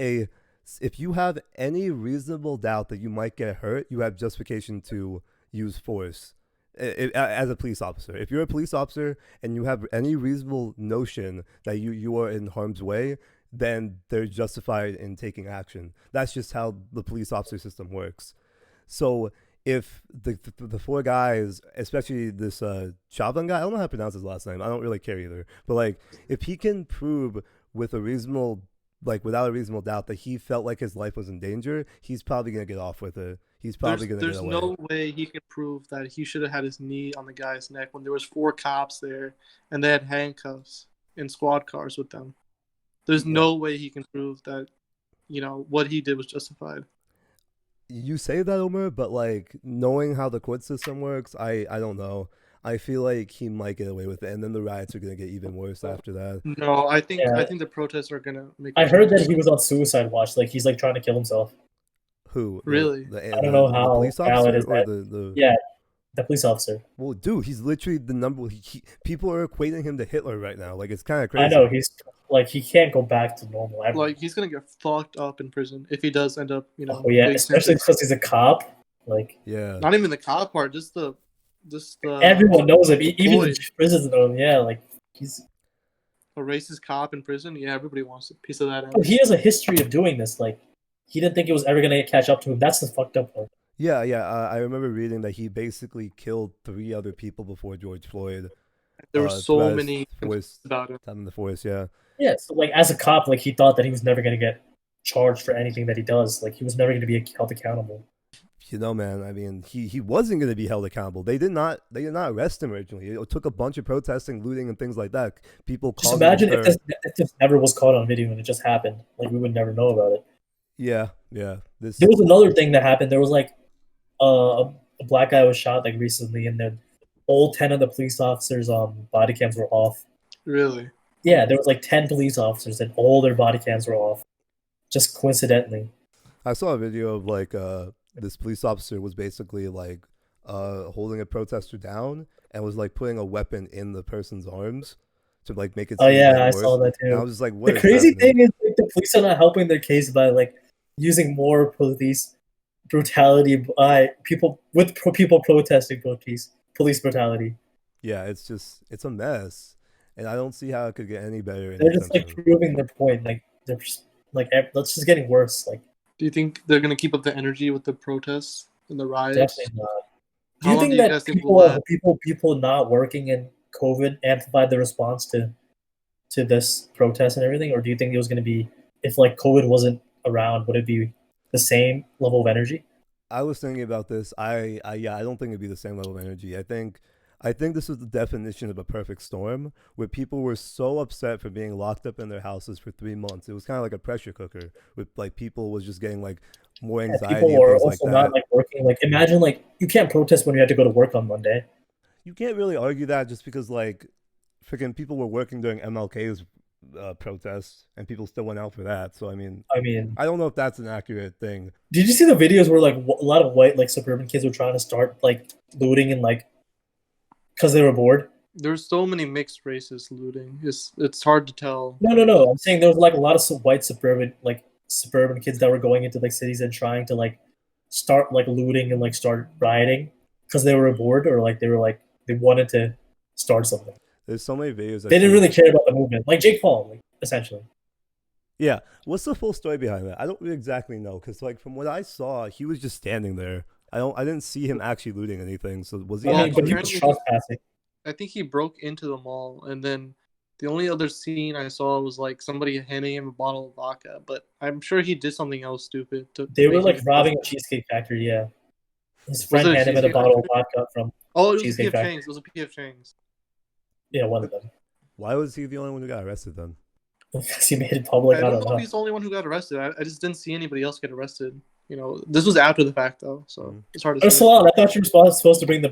any reasonable doubt that you might get hurt, you have justification to use force. As a police officer, if you're a police officer and you have any reasonable notion that you are in harm's way, then they're justified in taking action. That's just how the police officer system works. So if the four guys, especially this Chavan guy, I don't know how to pronounce his last name. I don't really care either. But like, if he can prove with a reasonable, like without a reasonable doubt, that he felt like his life was in danger, he's probably gonna get off with it. He's probably gonna get away. There's no way he can prove that he should have had his knee on the guy's neck when there was 4 cops there and they had handcuffs in squad cars with them. There's no way he can prove that, what he did was justified. You say that, Omer, but like knowing how the court system works, I don't know. I feel like he might get away with it, and then the riots are gonna get even worse after that. No, I think Yeah. the protests are gonna make. I heard that he was on suicide watch. Like he's like trying to kill himself. Who? Really? I don't know the how police valid officer is or that. the Yeah, the police officer. Well, dude, he's literally the number. People are equating him to Hitler right now. Like, it's kind of crazy. I know he's like he can't go back to normal ever. Like he's gonna get fucked up in prison if he does end up, Oh yeah, big especially sentence. because he's a cop. Like Yeah. Not even the cop part, just the everyone knows him, even the employee. prisons know him. Yeah, like he's. a racist cop in prison. Yeah, everybody wants a piece of that. But he has a history of doing this. Like he didn't think it was ever gonna catch up to him. That's the fucked up part. Yeah. I remember reading that he basically killed 3 other people before George Floyd. There were so throughout his many force about it. time in the forest. Yeah. Yeah, so like as a cop, like he thought that he was never gonna get charged for anything that he does. Like he was never gonna be held accountable. Man, I mean, he wasn't going to be held accountable. They did not arrest him originally. It took a bunch of protesting, looting, and things like that. People Just called imagine him if this never was caught on video and it just happened. Like we would never know about it. Yeah. There was another thing that happened. There was like a black guy was shot like recently, and then all 10 of the police officers' body cams were off. Really? Yeah, there was like 10 police officers, and all their body cams were off, just coincidentally. I saw a video of like this police officer was basically like holding a protester down and was like putting a weapon in the person's arms to like make it. Oh yeah, like, I worse. saw that And I too. was just like, what The is crazy happening? thing is like, the police are not helping their case by like using more police brutality by people protesting police brutality. Yeah, it's a mess, and I don't see how it could get any better. They're just like proving their point. Like they're just like that's just getting worse. Like Do you think they're gonna keep up the energy with the protests and the riots? definitely not. Do How you long think do you that guys think we'll last? people not working in COVID amplified the response to to this protest and everything, or do you think it was going to be, if like COVID wasn't around, would it be the same level of energy? I was thinking about this. Yeah, I don't think it'd be the same level of energy. I think this was the definition of a perfect storm, where people were so upset for being locked up in their houses for 3 months. It was kind of like a pressure cooker, with like people was just getting like more Yeah, anxiety people and were things like also that. not like working. Like imagine like you can't protest when you have to go to work on Monday. You can't really argue that just because like freaking people were working during MLK's protests and people still went out for that. So I mean, I don't know if that's an accurate thing. did you see the videos where like a lot of white like suburban kids were trying to start like looting and like because they were bored? There's so many mixed races looting. It's hard to tell. No. I'm saying there was like a lot of white suburban kids that were going into like cities and trying to like start like looting and like start rioting because they were bored or like they wanted to start something. There's so many videos. They didn't really care about the movement, like Jake Paul, like, essentially. Yeah. What's the full story behind that? I don't really exactly know because like from what I saw, he was just standing there. I didn't see him actually looting anything. So was he? Yeah, But he was apparently- trespassing. I think he broke into the mall, and then the only other scene I saw was like somebody handing him a bottle of vodka. But I'm sure he did something else stupid. They were make like him- robbing a cheesecake factory. Yeah, his friend it a handed him a Cheesecake bottle of Factory? vodka from Oh, it was a Cheesecake P.F. Factory. Chang's. It was a P.F. Chang's. one of them. Why was he the only one who got arrested then? Because he made it public. I don't know if he's the only one who got arrested. I just didn't see anybody else get arrested. You know, this was after the fact though, so it's hard to say. Ursula, I thought you were supposed to bring the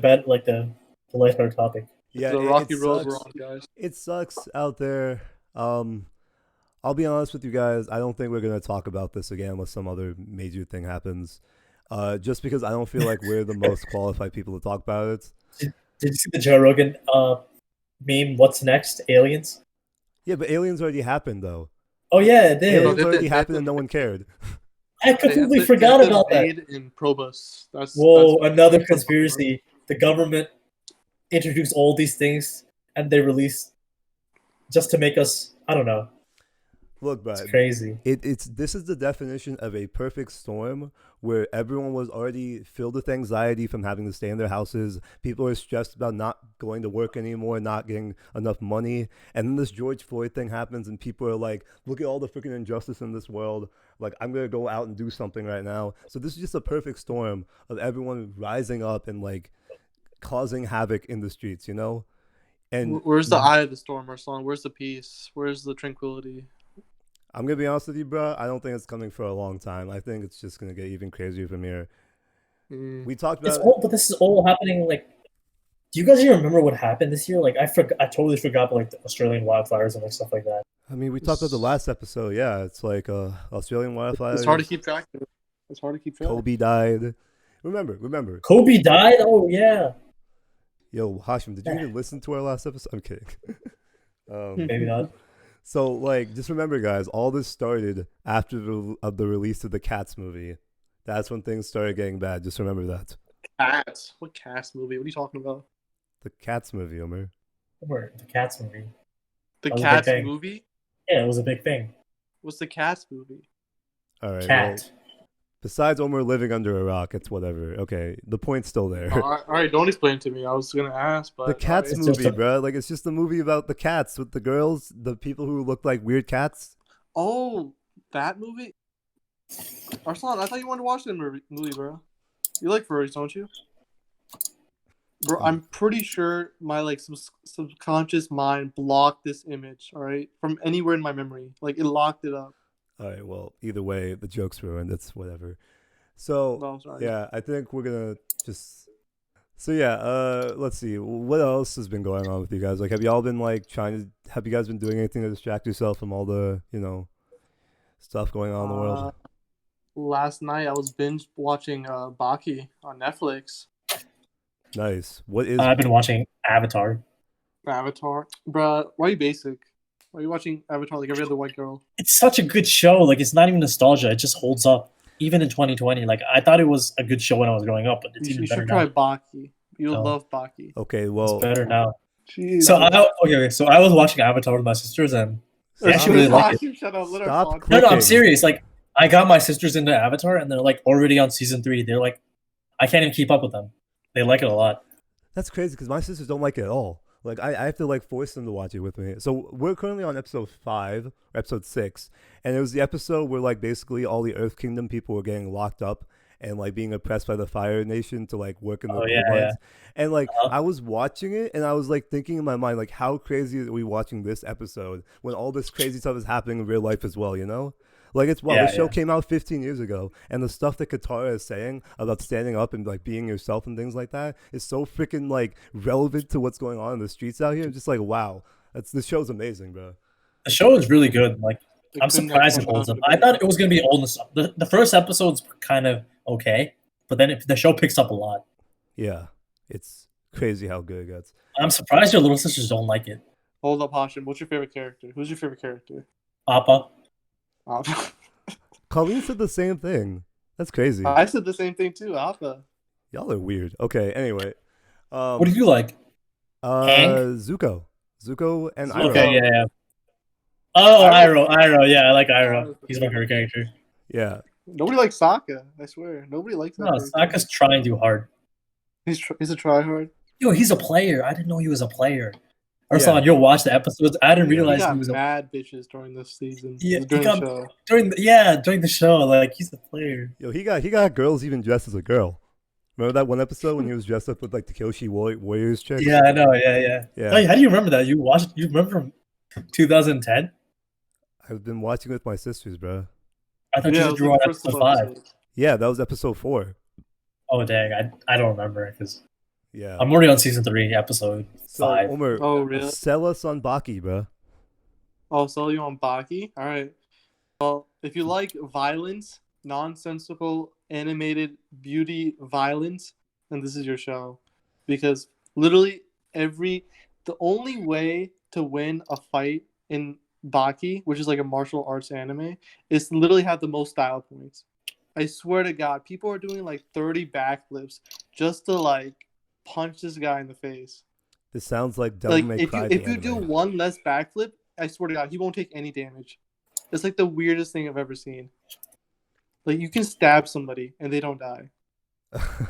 lighthearted topic. Yeah, The rocky road we're on, guys. It sucks out there. I'll be honest with you guys. I don't think we're gonna talk about this again unless some other major thing happens. Just because I don't feel like we're the most qualified people to talk about it. Did you see the Joe Rogan meme? What's next? Aliens? Yeah, but aliens already happened though. Oh yeah, it did. Yeah, Aliens they- already they- happened they- and no one cared. I completely forgot about that. In Probus. Whoa, that's another conspiracy. The government introduced all these things and they released just to make us, I don't know. Look, bro, It's crazy. this is the definition of a perfect storm where everyone was already filled with anxiety from having to stay in their houses. People are stressed about not going to work anymore, not getting enough money. And then this George Floyd thing happens and people are like, look at all the freaking injustice in this world. Like, I'm going to go out and do something right now. So this is just a perfect storm of everyone rising up and like causing havoc in the streets, you know? And where's the eye of the storm, Arslan? Where's the peace? Where's the tranquility? I'm gonna be honest with you, bro. I don't think it's coming for a long time. I think it's just gonna get even crazier from here. We talked It's about all, but this is all happening. Like, do you guys even remember what happened this year? Like, I totally forgot about like the Australian wildfires and like stuff like that. I mean, we talked about the last episode. Yeah, it's like Australian wildfires. It's hard to keep track of. It's hard to keep track. Kobe died. Remember. Kobe died. Oh yeah, Yo, Hashim, did you even listen to our last episode? I'm kidding. maybe not. So, like, just remember, guys, all this started after the release of the Cats movie. That's when things started getting bad. Just remember that. Cats? What Cats movie? What are you talking about? The Cats movie, Omer. Or the Cats movie. The That was a Cats big thing. movie? Yeah, it was a big thing. What's the Cats movie? All right. Cat. Well, besides Omer living under a rock, it's whatever. Okay, the point's still there. All right, don't explain it to me. I was gonna ask, but The Cats it's just movie, a- bro. Like, it's just a movie about the cats with the girls, the people who look like weird cats. Oh, that movie? Arslan, I thought you wanted to watch that movie, bro. You like furries, don't you? Bro, I'm pretty sure my like subconscious mind blocked this image, all right, from anywhere in my memory. Like it locked it up. All right, well, either way, the joke's ruined. It's whatever. So, No, I'm sorry. yeah, I think we're going to just... So, yeah, let's see. What else has been going on with you guys? Like, have y'all been, like, have you guys been doing anything to distract yourself from all the, stuff going on in the world? Last night I was binge watching Baki on Netflix. Nice. What is... I've been watching Avatar. Avatar. Bruh, why are you basic? Why are you watching Avatar like every other white girl? It's such a good show. Like, it's not even nostalgia. It just holds up. Even in 2020. Like, I thought it was a good show when I was growing up, but it's You even should better try now. Baki. You'll No. love Baki. Okay, It's well... better now. Jeez. So I was watching Avatar with my sisters, and they actually really like it. Shut up. Let her Stop talk. No, I'm clicking. serious. Like, I got my sisters into Avatar, and they're like already on season 3. They're like, I can't even keep up with them. They like it a lot. That's crazy because my sisters don't like it at all. Like I have to like force them to watch it with me. So we're currently on episode 5 or episode 6, and it was the episode where like basically all the Earth Kingdom people were getting locked up and like being oppressed by the Fire Nation to like work in the Oh coal yeah, yeah. mines. And like Uh-huh. I was watching it and I was like thinking in my mind like how crazy are we watching this episode when all this crazy stuff is happening in real life as well, you know? Like it's wow, Yeah, the show yeah. came out 15 years ago, and the stuff that Katara is saying about standing up and like being yourself and things like that is so freaking like relevant to what's going on in the streets out here. I'm just like, wow, that's the show's amazing, bro. The show is really good. Like They I'm couldn't have surprised it gone holds down up. to I the thought it was gonna be old and stuff. The first episode's kind of okay, but then the show picks up a lot. Yeah, it's crazy how good it gets. I'm surprised your little sisters don't like it. Hold up, Hashim. What's your favorite character? Who's your favorite character? Papa. Colleen said the same thing. That's crazy. I said the same thing too, Appa. Y'all are weird. Okay, anyway. What do you like? Hank? Zuko and Zuko. Iroh. Okay, yeah. Oh, Iroh. Iroh. Yeah, I like Iroh. He's my favorite character. Yeah. Nobody likes Sokka. I swear, nobody likes that. No, character. Sokka's trying too hard. He's a tryhard. Yo, he's a player. I didn't know he was a player. Ursula, Yeah. you'll watch the episodes. I didn't Yeah. He realize got he was a mad bitches during this season. Yeah, during he the got- show. during the show. Like he's a player. Yo, he got girls even dressed as a girl. Remember that one episode when he was dressed up with like the Kyoshi Warriors chick? Yeah, I know. Yeah. Yeah. Hey, how do you remember that? You watched? You remember from 2010? I've been watching with my sisters, bro. I thought Yeah, you it just was drew like on the first episode couple 5. episodes. Yeah, that was episode 4. Oh dang, I don't remember because Yeah. I'm already on season 3, episode So 5. Omer, Oh really? sell us on Baki, bro. I'll sell you on Baki. All right. Well, if you like violence, nonsensical animated beauty violence, then this is your show, because literally the only way to win a fight in Baki, which is like a martial arts anime, is to literally have the most style points. I swear to God, people are doing like 30 backflips just to like punch this guy in the face. This sounds like Devil Like May Cry. if the you do anime. one less backflip, I swear to God, he won't take any damage. It's like the weirdest thing I've ever seen. Like you can stab somebody and they don't die.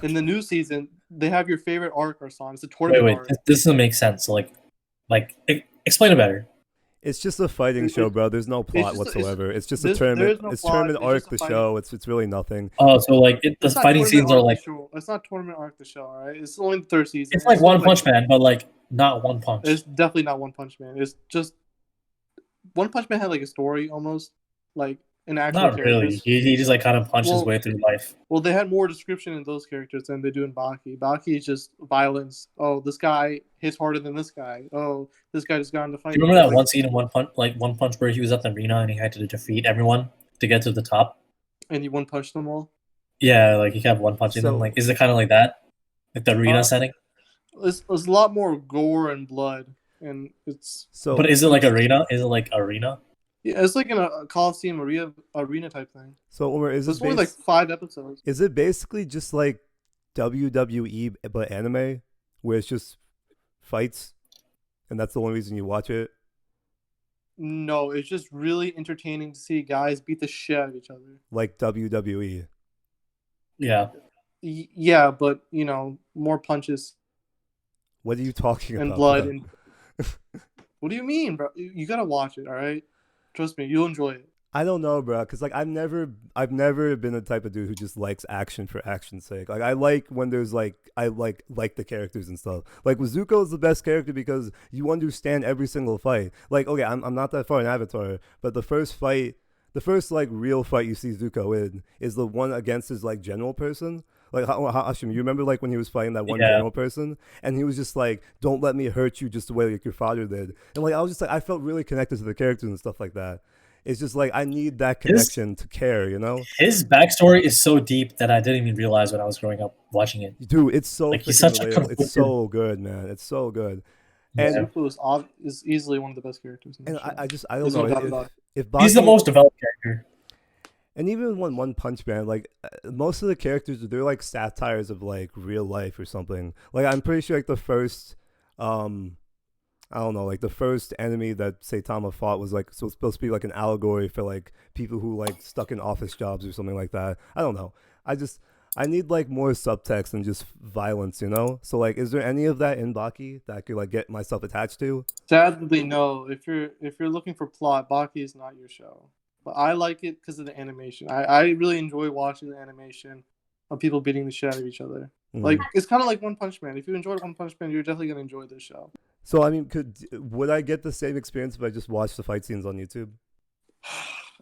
In the new season, they have your favorite arc, Arsan. It's a tournament Wait, arc. this doesn't make sense. Explain it better. It's just a fighting show, bro. There's no plot just- whatsoever. It's just a there is tournament. no It's plot, tournament it's arc. just a The fighting- show. It's really nothing. Oh, so like the It's not fighting tournament scenes are arc like the show. It's not tournament arc the show, all right? It's only the third season. it's like still, One Punch Man, but like not One Punch. It's definitely not One Punch Man. It's just One Punch Man had like a story almost, like an actual Not really. characters. He just like kind of punched his Well- way through life. Well, they had more description in those characters than they do in Baki. Baki is just violence. Oh, this guy hits harder than this guy. Oh, this guy just got in the fight. Do you remember that Like, one scene in One Punch where he was at the arena and he had to defeat everyone to get to the top? And you one punch them all. Yeah, like he kept one punching them. So- Like, is it kind of like that? Like the arena setting? It's a lot more gore and blood, and it's So, But is it like arena? Is it like arena? yeah, it's like in a Coliseum arena type thing. so Omer, is It's this only like 5 episodes. is it basically just like WWE but anime, where it's just fights, and that's the only reason you watch it? No, it's just really entertaining to see guys beat the shit out of each other. Like WWE. Yeah. Yeah, but more punches What are you talking and about? blood. bro? And what do you mean, bro? You gotta watch it. All right, trust me, you'll enjoy it. I don't know, bro, because like I've never been the type of dude who just likes action for action's sake. Like I like when there's like I like the characters and stuff. Like Zuko is the best character because you understand every single fight. Like okay, I'm not that far in Avatar, but the first like real fight you see Zuko in is the one against his like general person. Like Hashim, you remember like when he was fighting that one Yeah. general person, and he was just like, "Don't let me hurt you," just the way like your father did. And like I was just like, I felt really connected to the characters and stuff like that. It's just like I need that connection to care, you know? His backstory is so deep that I didn't even realize when I was growing up watching it. Dude, it's so Like, he's freaking such a relatable. It's conflicted- so good, man. It's so good. And Zuko is easily one of the best characters. In the and show. I don't There's no doubt know about it. if He's the Baki- most developed character. And even One Punch Man, like most of the characters, they're like satires of like real life or something. Like I'm pretty sure like the first, I don't know, like the first enemy that Saitama fought was like supposed to be like an allegory for like people who like stuck in office jobs or something like that. I don't know. I need like more subtext and just violence, you know? So like is there any of that in Baki that I could like get myself attached to? Sadly, no. If you're looking for plot, Baki is not your show. But I like it because of the animation. I really enjoy watching the animation of people beating the shit out of each other. Like Mhm. it's kind of like One Punch Man. If you enjoyed One Punch Man, you're definitely gonna enjoy this show. So I mean, would I get the same experience if I just watched the fight scenes on YouTube?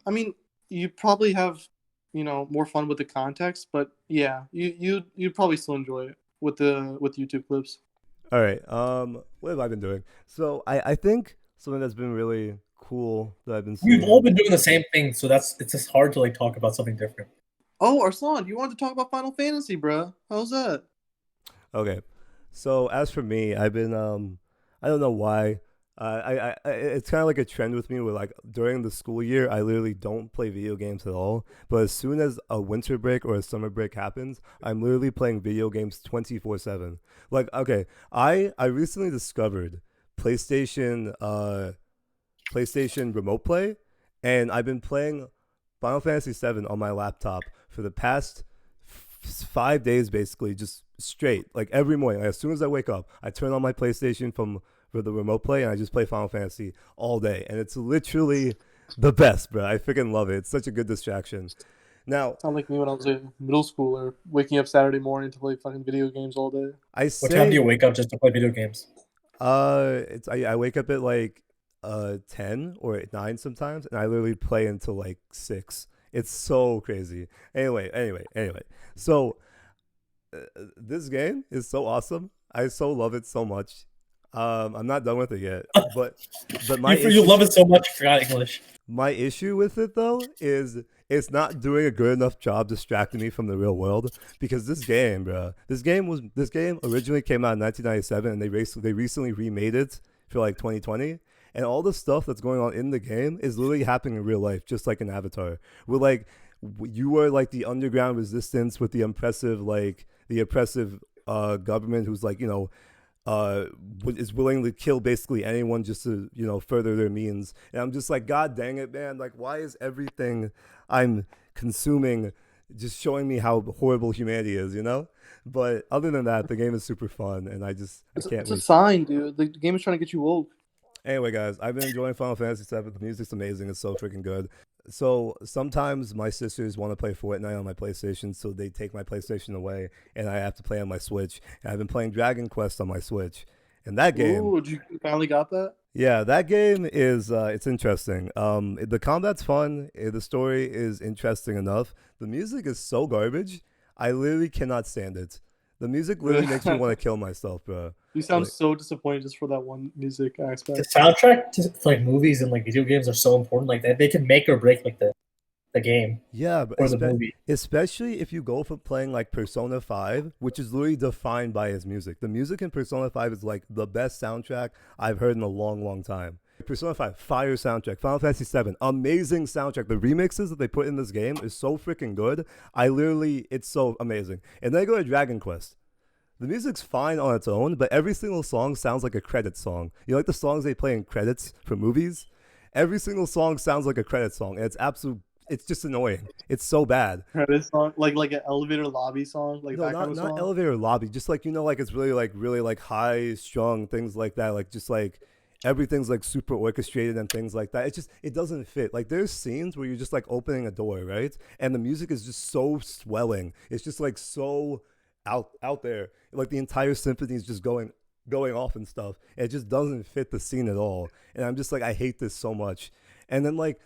I mean, you probably have, more fun with the context, but yeah, you'd probably still enjoy it with YouTube clips. All right. What have I been doing? So I think something that's been really cool that I've been We've all seeing. been doing the same thing, so it's just hard to like talk about something different. Oh, Arslan, you wanted to talk about Final Fantasy, bro? How's that? Okay. So as for me, I've been I don't know why. It's kind of like a trend with me where like during the school year, I literally don't play video games at all. But as soon as a winter break or a summer break happens, I'm literally playing video games 24/7. Like okay, I recently discovered PlayStation PlayStation Remote Play, and I've been playing Final Fantasy VII on my laptop for the past 5 days, basically, just straight. Like every morning, like, as soon as I wake up, I turn on my PlayStation from for the Remote Play, and I just play Final Fantasy all day, and it's literally the best, bro. I freaking love it. It's such a good distraction. Now, Sound like me when I was in middle school or waking up Saturday morning to play fucking video games all day. I What time do you say, wake up just to play video games? I wake up at like 10 or at 9 sometimes, and I literally play until like 6. It's so crazy. Anyway. So this game is so awesome. I so love it so much. I'm not done with it yet, but You love it so much, you forgot English. my issue with it though is it's not doing a good enough job distracting me from the real world because this game, bro, this game originally came out in 1997 and they recently remade it for like 2020. And all the stuff that's going on in the game is literally happening in real life, just like in Avatar. We're like, you are like the underground resistance with the oppressive government who's like, is willing to kill basically anyone just to, further their means. And I'm just like, God dang it, man. Like, why is everything I'm consuming just showing me how horrible humanity is, But other than that, the game is super fun, and I can't It's a wait. sign, dude. The game is trying to get you woke. Anyway, guys, I've been enjoying Final Fantasy VII. The music's amazing. It's so freaking good. So sometimes my sisters want to play Fortnite on my PlayStation, so they take my PlayStation away, and I have to play on my Switch. And I've been playing Dragon Quest on my Switch, and that game, Ooh, you finally got that? yeah, that game is it's interesting. The combat's fun. The story is interesting enough. The music is so garbage. I literally cannot stand it. The music literally makes me want to kill myself, bro. You sound Like, so disappointed just for that one music The aspect. soundtrack to like movies and like video games are so important. Like they can make or break like the game yeah, but or the movie. especially if you go from playing like Persona 5, which is literally defined by its music. The music in Persona 5 is like the best soundtrack I've heard in a long, long time. Persona 5, fire soundtrack. Final Fantasy 7, amazing soundtrack. The remixes that they put in this game is so freaking good. It's so amazing. And then I go to Dragon Quest. The music's fine on its own, but every single song sounds like a credits song. You know, like the songs they play in credits for movies? Every single song sounds like a credits song, and it's just annoying. It's so bad. Credit song, like an elevator lobby song, like No, that kind of not song. elevator lobby. Just like like it's really like high strung things like that. Like just like everything's like super orchestrated and things like that. It doesn't fit. Like there's scenes where you're just like opening a door, right? And the music is just so swelling. It's just like so out there. Like the entire symphony is just going off and stuff. And it just doesn't fit the scene at all. And I'm just like, I hate this so much. And then like,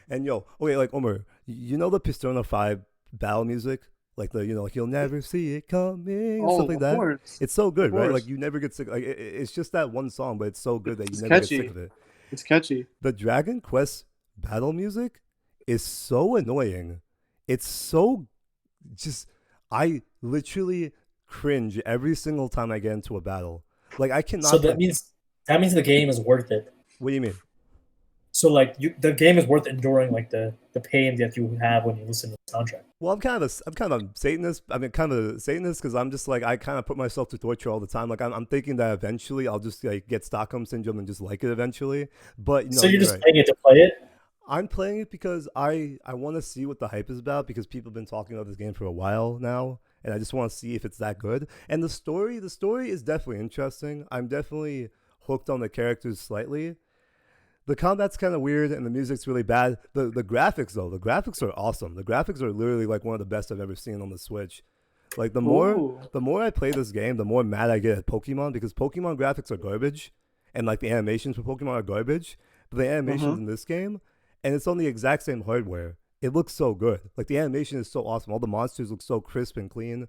and yo, okay, like Omar, you know the Persona 5 battle music? Like like you'll never see it coming, Oh, stuff like of that. course. It's so good, Of right? course. Like you never get sick. Like it's just that one song, but it's so good that you It's never get sick catchy. of it. It's catchy. The Dragon Quest battle music is so annoying. It's so just I literally cringe every single time I get into a battle. Like I cannot. So that means the game is worth it. What do you mean? So like the game is worth enduring like the pain that you have when you listen to the soundtrack. Well, I'm kind of a Satanist. I mean, kind of a Satanist because I'm just like I kind of put myself to torture all the time. Like I'm thinking that eventually I'll just like get Stockholm syndrome and just like it eventually. But So you're you're just right. playing it to play it. I'm playing it because I want to see what the hype is about because people have been talking about this game for a while now, and I just want to see if it's that good. And the story is definitely interesting. I'm definitely hooked on the characters slightly. The combat's kind of weird and the music's really bad. The graphics though, the graphics are awesome. The graphics are literally like one of the best I've ever seen on the Switch. Like Ooh. the more I play this game, the more mad I get at Pokemon because Pokemon graphics are garbage, and like the animations for Pokemon are garbage. But the animations Mhm. in this game, and it's on the exact same hardware. It looks so good. Like the animation is so awesome. All the monsters look so crisp and clean.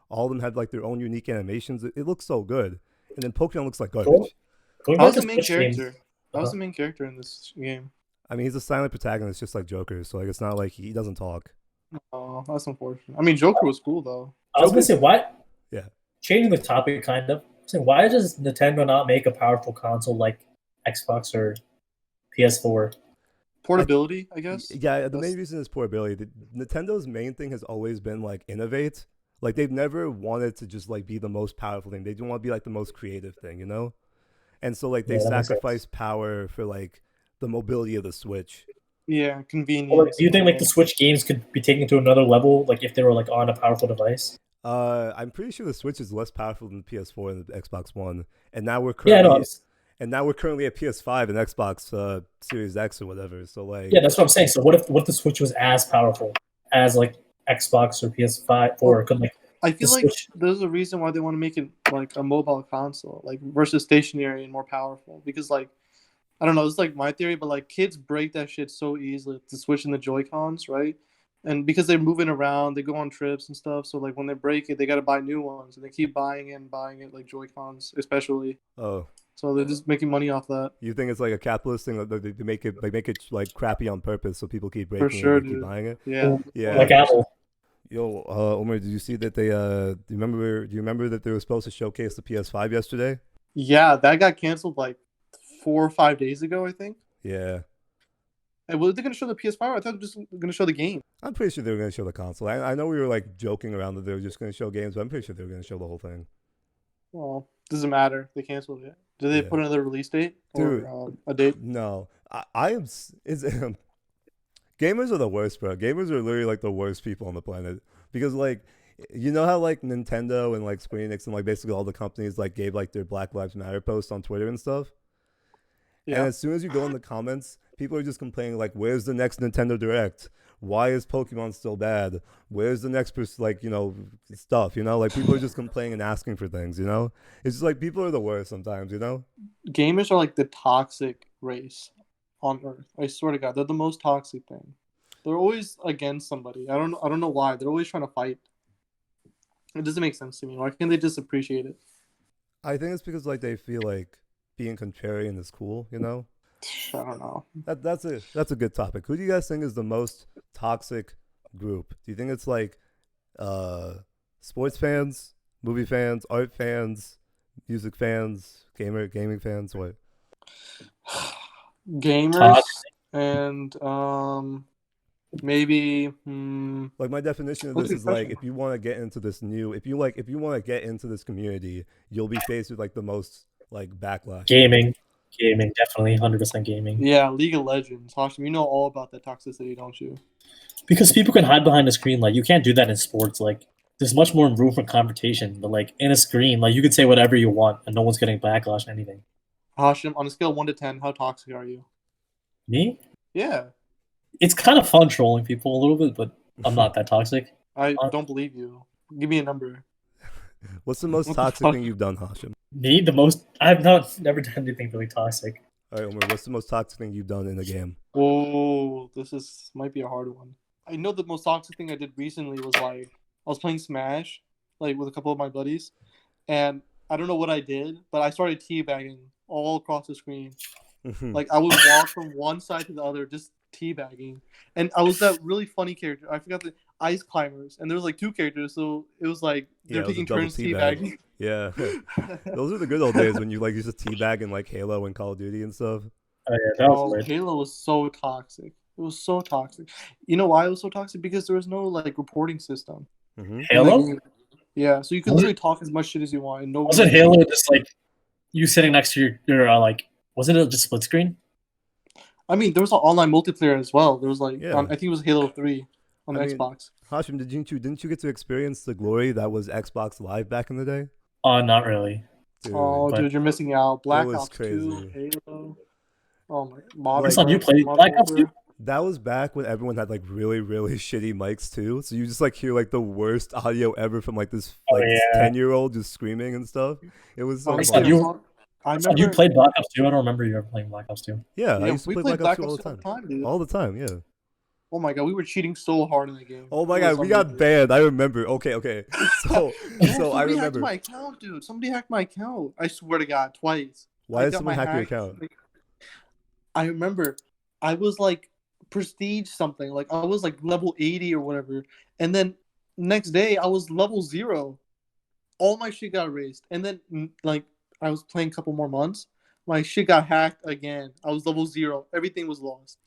All of them have like their own unique animations. It looks so good. And then Pokemon looks like Going, garbage. going I back was to the main Switch games. character. I was the main character in this game. I mean, he's a silent protagonist, just like Joker. So like, it's not like he doesn't talk. Oh, that's unfortunate. I mean, Joker was cool though. I was gonna say why. Yeah. Changing the topic, kind of. So why does Nintendo not make a powerful console like Xbox or PS4? Portability, I guess. Yeah, the main That's- reason is portability. Nintendo's main thing has always been like innovate. Like they've never wanted to just like be the most powerful thing. They don't want to be like the most creative thing, you know? And so like they Yeah, that makes sacrifice power for like the mobility of the Switch. Yeah, convenient. Or do you think like the Switch games could be taken to another level, like if they were like on a powerful device? I'm pretty sure the Switch is less powerful than the PS4 and the Xbox One. And now we're Yeah, currently no, and now we're currently at PS5 and Xbox Series X or whatever. So like yeah, that's what I'm saying. So what if the Switch was as powerful as like Xbox or PS5 or could like I feel the like Switch- there's a reason why they want to make it like a mobile console, like versus stationary and more powerful. Because like I don't know, it's like my theory, but like kids break that shit so easily to switch in the Joy Cons, right? And because they're moving around, they go on trips and stuff. So like when they break it, they got to buy new ones, and they keep buying it and buying it, like Joy Cons especially. oh, So they're just making money off that. you think it's like a capitalist thing? Like they make it like crappy on purpose so people keep For breaking sure, it and keep dude. buying it. Yeah. Yeah. like Apple? Yo, Omar, did you see that they do you remember that they were supposed to showcase the PS5 yesterday? Yeah, that got canceled like 4 or 5 days ago, I think. Yeah. And were they going to show the PS5? I thought they were just going to show the game. I'm pretty sure they were going to show the console. I know we were like joking around that they were just going to show games, but I'm pretty sure they were going to show the whole thing. Well, doesn't matter. They canceled it. Did they Yeah. put another release date Dude. or a date? No, I am. It's gamers are the worst, bro. Gamers are literally like the worst people on the planet because like. You know how like Nintendo and like Square Enix and like basically all the companies like gave like their Black Lives Matter posts on Twitter and stuff? Yeah. And as soon as you go in the comments, people are just complaining like, "Where's the next Nintendo Direct? Why is Pokemon still bad? Where's the next like stuff? You know, like people are just complaining and asking for things. You know, it's just like people are the worst sometimes. You know, Gamers are like the toxic race on Earth. I swear to God, they're the most toxic thing. They're always against somebody. I don't know why. They're always trying to fight. It doesn't make sense to me. Why can't they just appreciate it? I think it's because like they feel like being contrarian is cool. You know, I don't know. that's a good topic. Who do you guys think is the most toxic group? Do you think it's like sports fans, movie fans, art fans, music fans, gaming fans? What? Gamers Toxic. and maybe Like my definition of What's this the is like question? if you want to get into this if you want to get into this community, you'll be faced with like the most like backlash. Gaming, definitely 100% gaming. yeah, League of Legends. Hashim, you know all about that toxicity, don't you? Because people can hide behind a screen. Like you can't do that in sports. Like there's much more room for confrontation. But like in a screen, like you could say whatever you want and no one's getting backlash or anything. Hashim, on a scale of 1 to 10, how toxic are you? Me? Yeah, It's kind of fun trolling people a little bit, but I'm not that toxic. I don't believe you. Give me a number. What's the most What the toxic fuck? thing you've done, Hashim? Me, I've never done anything really toxic. All right, Omar, what's the most toxic thing you've done in a game? Oh, might be a hard one. I know the most toxic thing I did recently was like I was playing Smash, like with a couple of my buddies, and I don't know what I did, but I started teabagging all across the screen. Like I would walk from one side to the other, just teabagging, and I was that really funny character. I forgot the Ice Climbers, and there was like 2 characters, so it was like they're it was a taking double turns teabag. teabagging. Yeah, those are the good old days when you like used to teabag in like Halo and Call of Duty and stuff. Oh, yeah, that was Oh, weird. Halo was so toxic. It was so toxic. You know why it was so toxic? Because there was no like reporting system. Mm-hmm. Halo? Yeah, so you could Was literally talk as much shit as you want, and no. Was it Halo just like you sitting next to your like? Wasn't it just split screen? I mean, there was an online multiplayer as well. There was like, Yeah. I think it was Halo 3 on the I mean, Xbox. Hashim, didn't you get to experience the glory that was Xbox Live back in the day? Not really. Dude, Oh, but- dude, you're missing out. Black was Ops 2, crazy. Halo. Oh my, Modern Like- Son, you Warfare, played Modern Black Ops 2? Warfare. that was back when everyone had like really, really shitty mics too. So you just like hear like the worst audio ever from like this Oh, like this yeah. 10-year-old just screaming and stuff. It was so Honestly, Son, funny. you- I Son, remember you played Black Ops 2? I don't remember you ever playing Black Ops 2. Yeah, I Yeah, used to we play played Black Ops 2 Black all Ops the time. dude. All the time, yeah. Oh my god, we were cheating so hard in the game. Oh my It god, was we got unbelievable. banned. I remember. Okay. So No, so I somebody hacked remember. my account, dude. Somebody hacked my account. I swear to God, twice. Why I did got someone my hack your hack- account? like, I remember I was like prestige something. Like I was like level 80 or whatever. And then next day I was level 0. All my shit got erased. And then like I was playing a couple more months. My shit got hacked again. I was level 0. Everything was lost.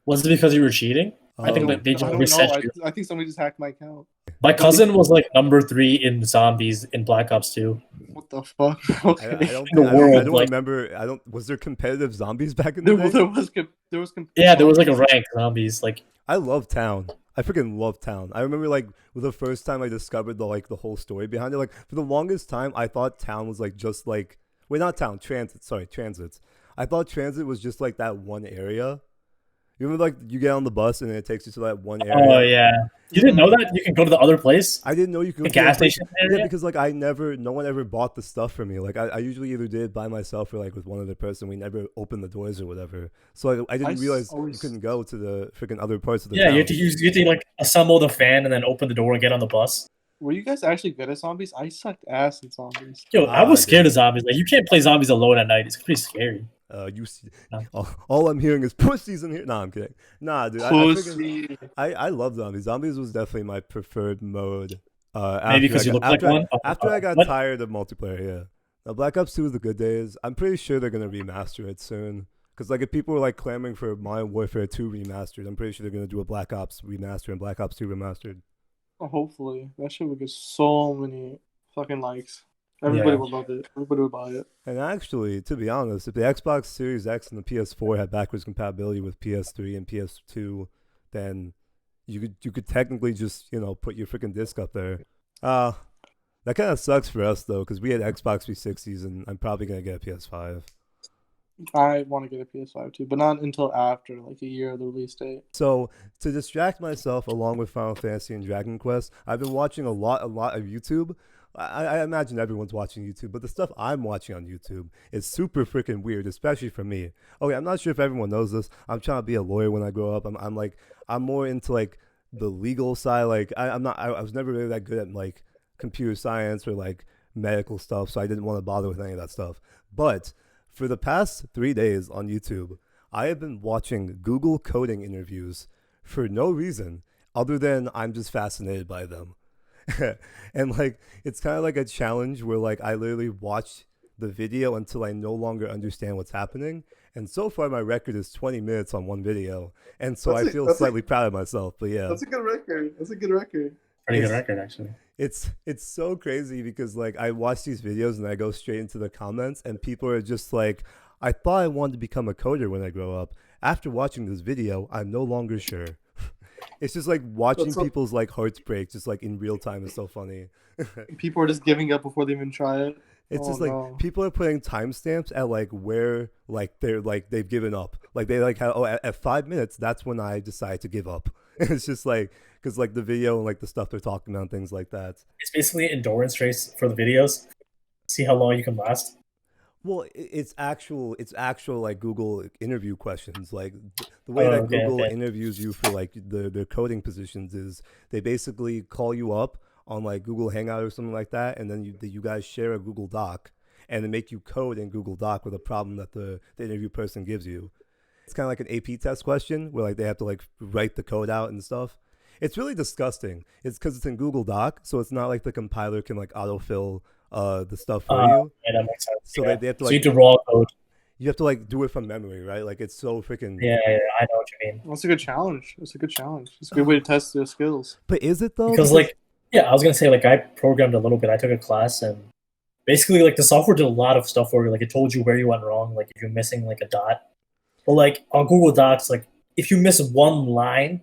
Was it because you were cheating? I think Oh, that they just I don't reset know. you. I think somebody just hacked my account. My cousin was like number 3 in zombies in Black Ops 2. What the fuck? I Okay. don't, The think, I don't, I world, don't like- remember. I don't. Was there competitive zombies back in the day? There was Yeah, there was like a rank zombies. Like, I love Town. I freaking love Town. I remember like the first time I discovered the whole story behind it. Like for the longest time, I thought Town was like just like wait, not Town, Transit. Sorry, Transits. I thought Transit was just like that one area. You remember like you get on the bus and then it takes you to that one area. oh yeah, you didn't know that you can go to the other place, I didn't know you could the go to that gas place. station Yeah, area. because like no one ever bought the stuff for me. Like I usually either did it by myself or like with one other person. We never opened the doors or whatever. So like, I didn't realize you always- couldn't go to the freaking other parts of the Yeah, town. you have to like assemble the fan and then open the door and get on the bus. Were you guys actually good at zombies? I sucked ass at zombies. Yo, I was I scared did. of zombies. Like, you can't play zombies alone at night. It's pretty scary. You see, No. all I'm hearing is pussies in here. Nah, I'm kidding. Nah, dude. Pussy. I love zombies. Zombies was definitely my preferred mode. Maybe because you look like one. After I got What? tired of multiplayer, yeah. Now Black Ops 2 was the good days. I'm pretty sure they're gonna remaster it soon. Cause like if people were like clamoring for Modern Warfare 2 remastered, I'm pretty sure they're gonna do a Black Ops remaster and Black Ops 2 remastered. Hopefully. That shit would get so many fucking likes. Everybody Yeah. would love it. Everybody would buy it. And actually, to be honest, if the Xbox Series X and the PS4 had backwards compatibility with PS3 and PS2, then you could technically just put your freaking disc up there. That kind of sucks for us though, because we had Xbox 360s, and I'm probably gonna get a PS5. I want to get a PS5 too, but not until after like a year of the release date. So to distract myself along with Final Fantasy and Dragon Quest, I've been watching a lot of YouTube. I imagine everyone's watching YouTube, but the stuff I'm watching on YouTube is super freaking weird, especially for me. Okay, I'm not sure if everyone knows this. I'm trying to be a lawyer when I grow up. I'm more into like the legal side. Like I was never really that good at like computer science or like medical stuff, so I didn't want to bother with any of that stuff. But for the past 3 days on YouTube, I have been watching Google coding interviews for no reason other than I'm just fascinated by them. And like it's kind of like a challenge where like I literally watch the video until I no longer understand what's happening. And so far my record is 20 minutes on one video. And so I feel slightly proud of myself. But yeah. That's a good record. That's a good record. Pretty good It's- record, actually. It's so crazy because like I watch these videos and I go straight into the comments and people are just like, I thought I wanted to become a coder when I grow up. After watching this video, I'm no longer sure. It's just like watching That's what- people's like hearts break just like in real time is so funny. People are just giving up before they even try it. It's Oh, just like no. people are putting timestamps at like where like they're like they've given up. Like they like have, at 5 minutes that's when I decide to give up. It's just like because like the video and like the stuff they're talking about and things like that. It's basically an endurance race for the videos. See how long you can last. Well, it's actual like Google interview questions. Like the way Oh, that okay, Google okay. interviews you for like the coding positions is they basically call you up on like Google Hangout or something like that, and then you guys share a Google Doc, and they make you code in Google Doc with a problem that the interview person gives you. It's kind of like an AP test question where like they have to like write the code out and stuff. It's really disgusting. It's because it's in Google Doc, so it's not like the compiler can like autofill the stuff for you. Yeah, that makes sense. So yeah. they have to So you like do raw code. you have to like do it from memory, right? Like it's so freaking. Yeah, I know what you mean. That's a good challenge. It's a good challenge. It's a good way to test your skills. But is it though? Because like, yeah, I was gonna say like I programmed a little bit. I took a class and basically like the software did a lot of stuff for you. Like it told you where you went wrong. Like if you're missing like a dot, But like on Google Docs, like if you miss one line,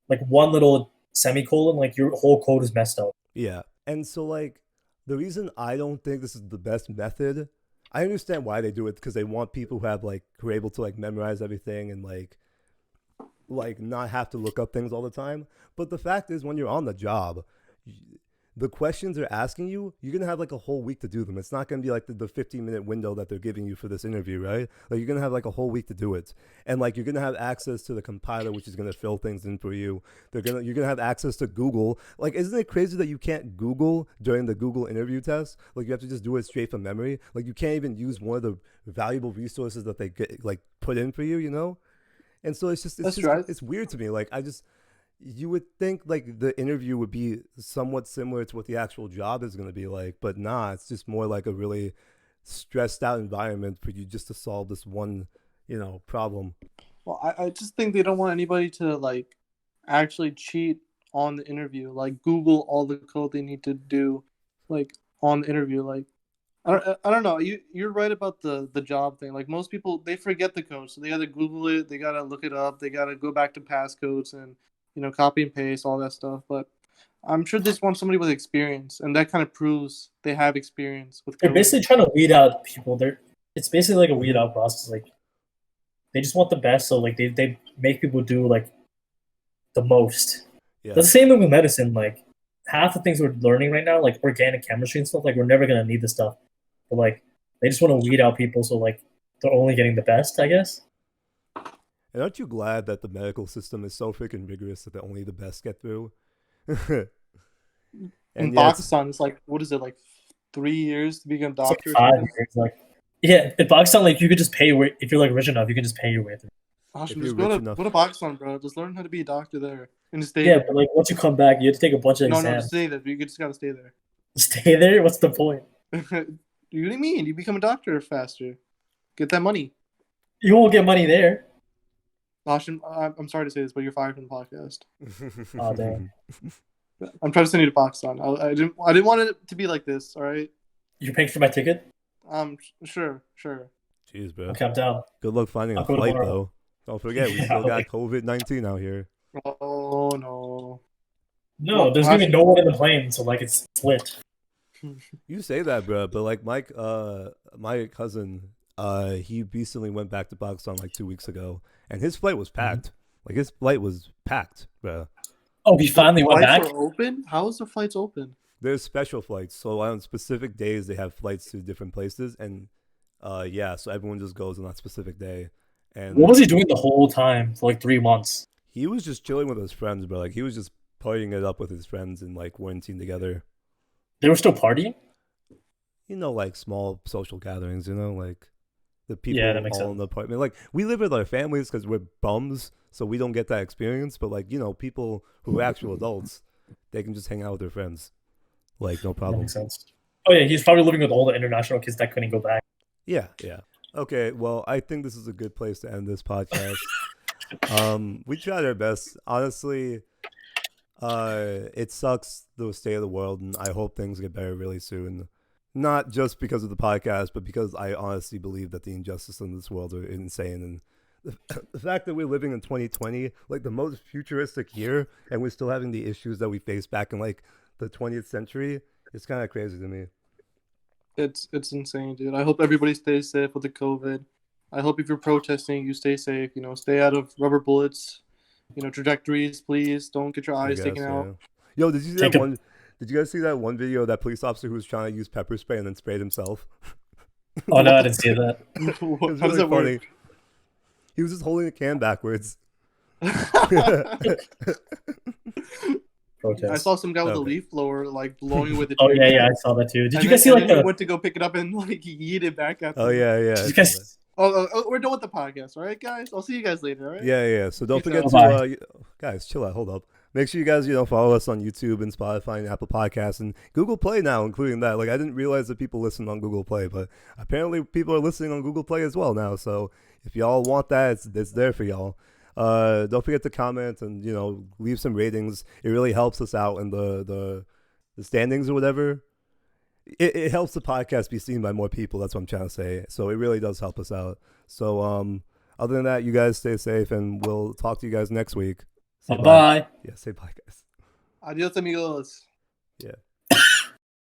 like one little semicolon, like your whole code is messed up. Yeah. And so like the reason I don't think this is the best method, I understand why they do it because they want people who have like who are able to like memorize everything and like not have to look up things all the time. But the fact is when you're on the job, the questions they're asking you, you're gonna have like a whole week to do them. It's not gonna be like the 15-minute window that they're giving you for this interview, right? Like you're gonna have like a whole week to do it, and like you're gonna have access to the compiler, which is gonna fill things in for you. You're gonna have access to Google. Like, isn't it crazy that you can't Google during the Google interview test? Like you have to just do it straight from memory. Like you can't even use one of the valuable resources that they get like put in for you, you know? And so it's weird to me. Like you would think like the interview would be somewhat similar to what the actual job is going to be like, but nah, it's just more like a really stressed out environment for you just to solve this one, problem. Well, I just think they don't want anybody to like actually cheat on the interview. Like Google all the code they need to do, like on the interview. Like I don't know. You're right about the job thing. Like most people, they forget the code, so they gotta Google it. They gotta look it up. They gotta go back to passcodes and copy and paste all that stuff. But I'm sure they just want somebody with experience, and that kind of proves they have experience with They're coding. basically trying to weed out people. It's basically like a weed out process. Like they just want the best, so like they make people do like the most. Yeah. That's the same thing with medicine. Like half the things we're learning right now, like organic chemistry and stuff, like we're never gonna need this stuff. But like they just want to weed out people, so like they're only getting the best, I guess. And aren't you glad that the medical system is so freaking rigorous that only the best get through? In Pakistan, it's like, what is it, like 3 years to become a doctor? It's like 5 years. Like, yeah, in Pakistan, like you could just pay if you're like rich enough, you can just pay your way through. Gosh, just go to Pakistan, bro. Just learn how to be a doctor there and just stay. Yeah, there. but like once you come back, you have to take a bunch of exams. No, stay there. You just gotta stay there. Stay there? What's the point? What do you mean? You become a doctor faster. Get that money. You won't get money there. Ashim, I'm sorry to say this, but you're fired from the podcast. Oh damn! I'm trying to send you to Pakistan. I didn't want it to be like this. All right. You're paying for my ticket? Sure. Jeez, bro. Okay, I'm down. Good luck finding a flight, though. Don't forget, we still got COVID-19 out here. Oh no. No, there's gonna be no one in the plane, so like it's lit. You say that, bro, but like my cousin, he recently went back to Pakistan like 2 weeks ago, and his flight was packed. Like his flight was packed, bro. Oh, he finally went back? Flights are open? How is the flights open? There's special flights, so on specific days they have flights to different places, and so everyone just goes on that specific day. And what was he doing the whole time for like 3 months? He was just chilling with his friends, bro. Like he was just partying it up with his friends and like quarantine together. They were still partying? Like small social gatherings, like the people all in the apartment. Like we live with our families because we're bums, so we don't get that experience. But like, people who are actual adults, they can just hang out with their friends. Like no problem. That makes sense. Oh yeah, he's probably living with all the international kids that couldn't go back. Yeah. Okay, well, I think this is a good place to end this podcast. We tried our best. Honestly, it sucks the state of the world, and I hope things get better really soon. Not just because of the podcast, but because I honestly believe that the injustices in this world are insane. And the fact that we're living in 2020, like the most futuristic year, and we're still having the issues that we faced back in like the 20th century, it's kind of crazy to me. It's insane, dude. I hope everybody stays safe with the COVID. I hope if you're protesting, you stay safe. Stay out of rubber bullets. Trajectories, please. Don't get your eyes taken out. Yo, did you see that one? Did you guys see that one video of that police officer who was trying to use pepper spray and then sprayed himself? Oh no, I didn't see that. It was How does that funny. Work? He was just holding a can backwards. I saw some guy with a leaf blower like blowing with it. Oh yeah, I saw that too. Did you guys see like he went to go pick it up and like he yeeted it back at them. Oh yeah. Did you guys... Oh, we're done with the podcast, all right, guys? I'll see you guys later, all right? Yeah. So don't forget to guys, chill out. Hold up. Make sure you guys, follow us on YouTube and Spotify and Apple Podcasts and Google Play now, including that. Like, I didn't realize that people listen on Google Play, but apparently people are listening on Google Play as well now. So if y'all want that, it's there for y'all. Don't forget to comment and, leave some ratings. It really helps us out in the standings or whatever. It helps the podcast be seen by more people. That's what I'm trying to say. So it really does help us out. So, other than that, you guys stay safe, and we'll talk to you guys next week. Say Bye. Yeah, say bye, guys. Adios, amigos. Yeah.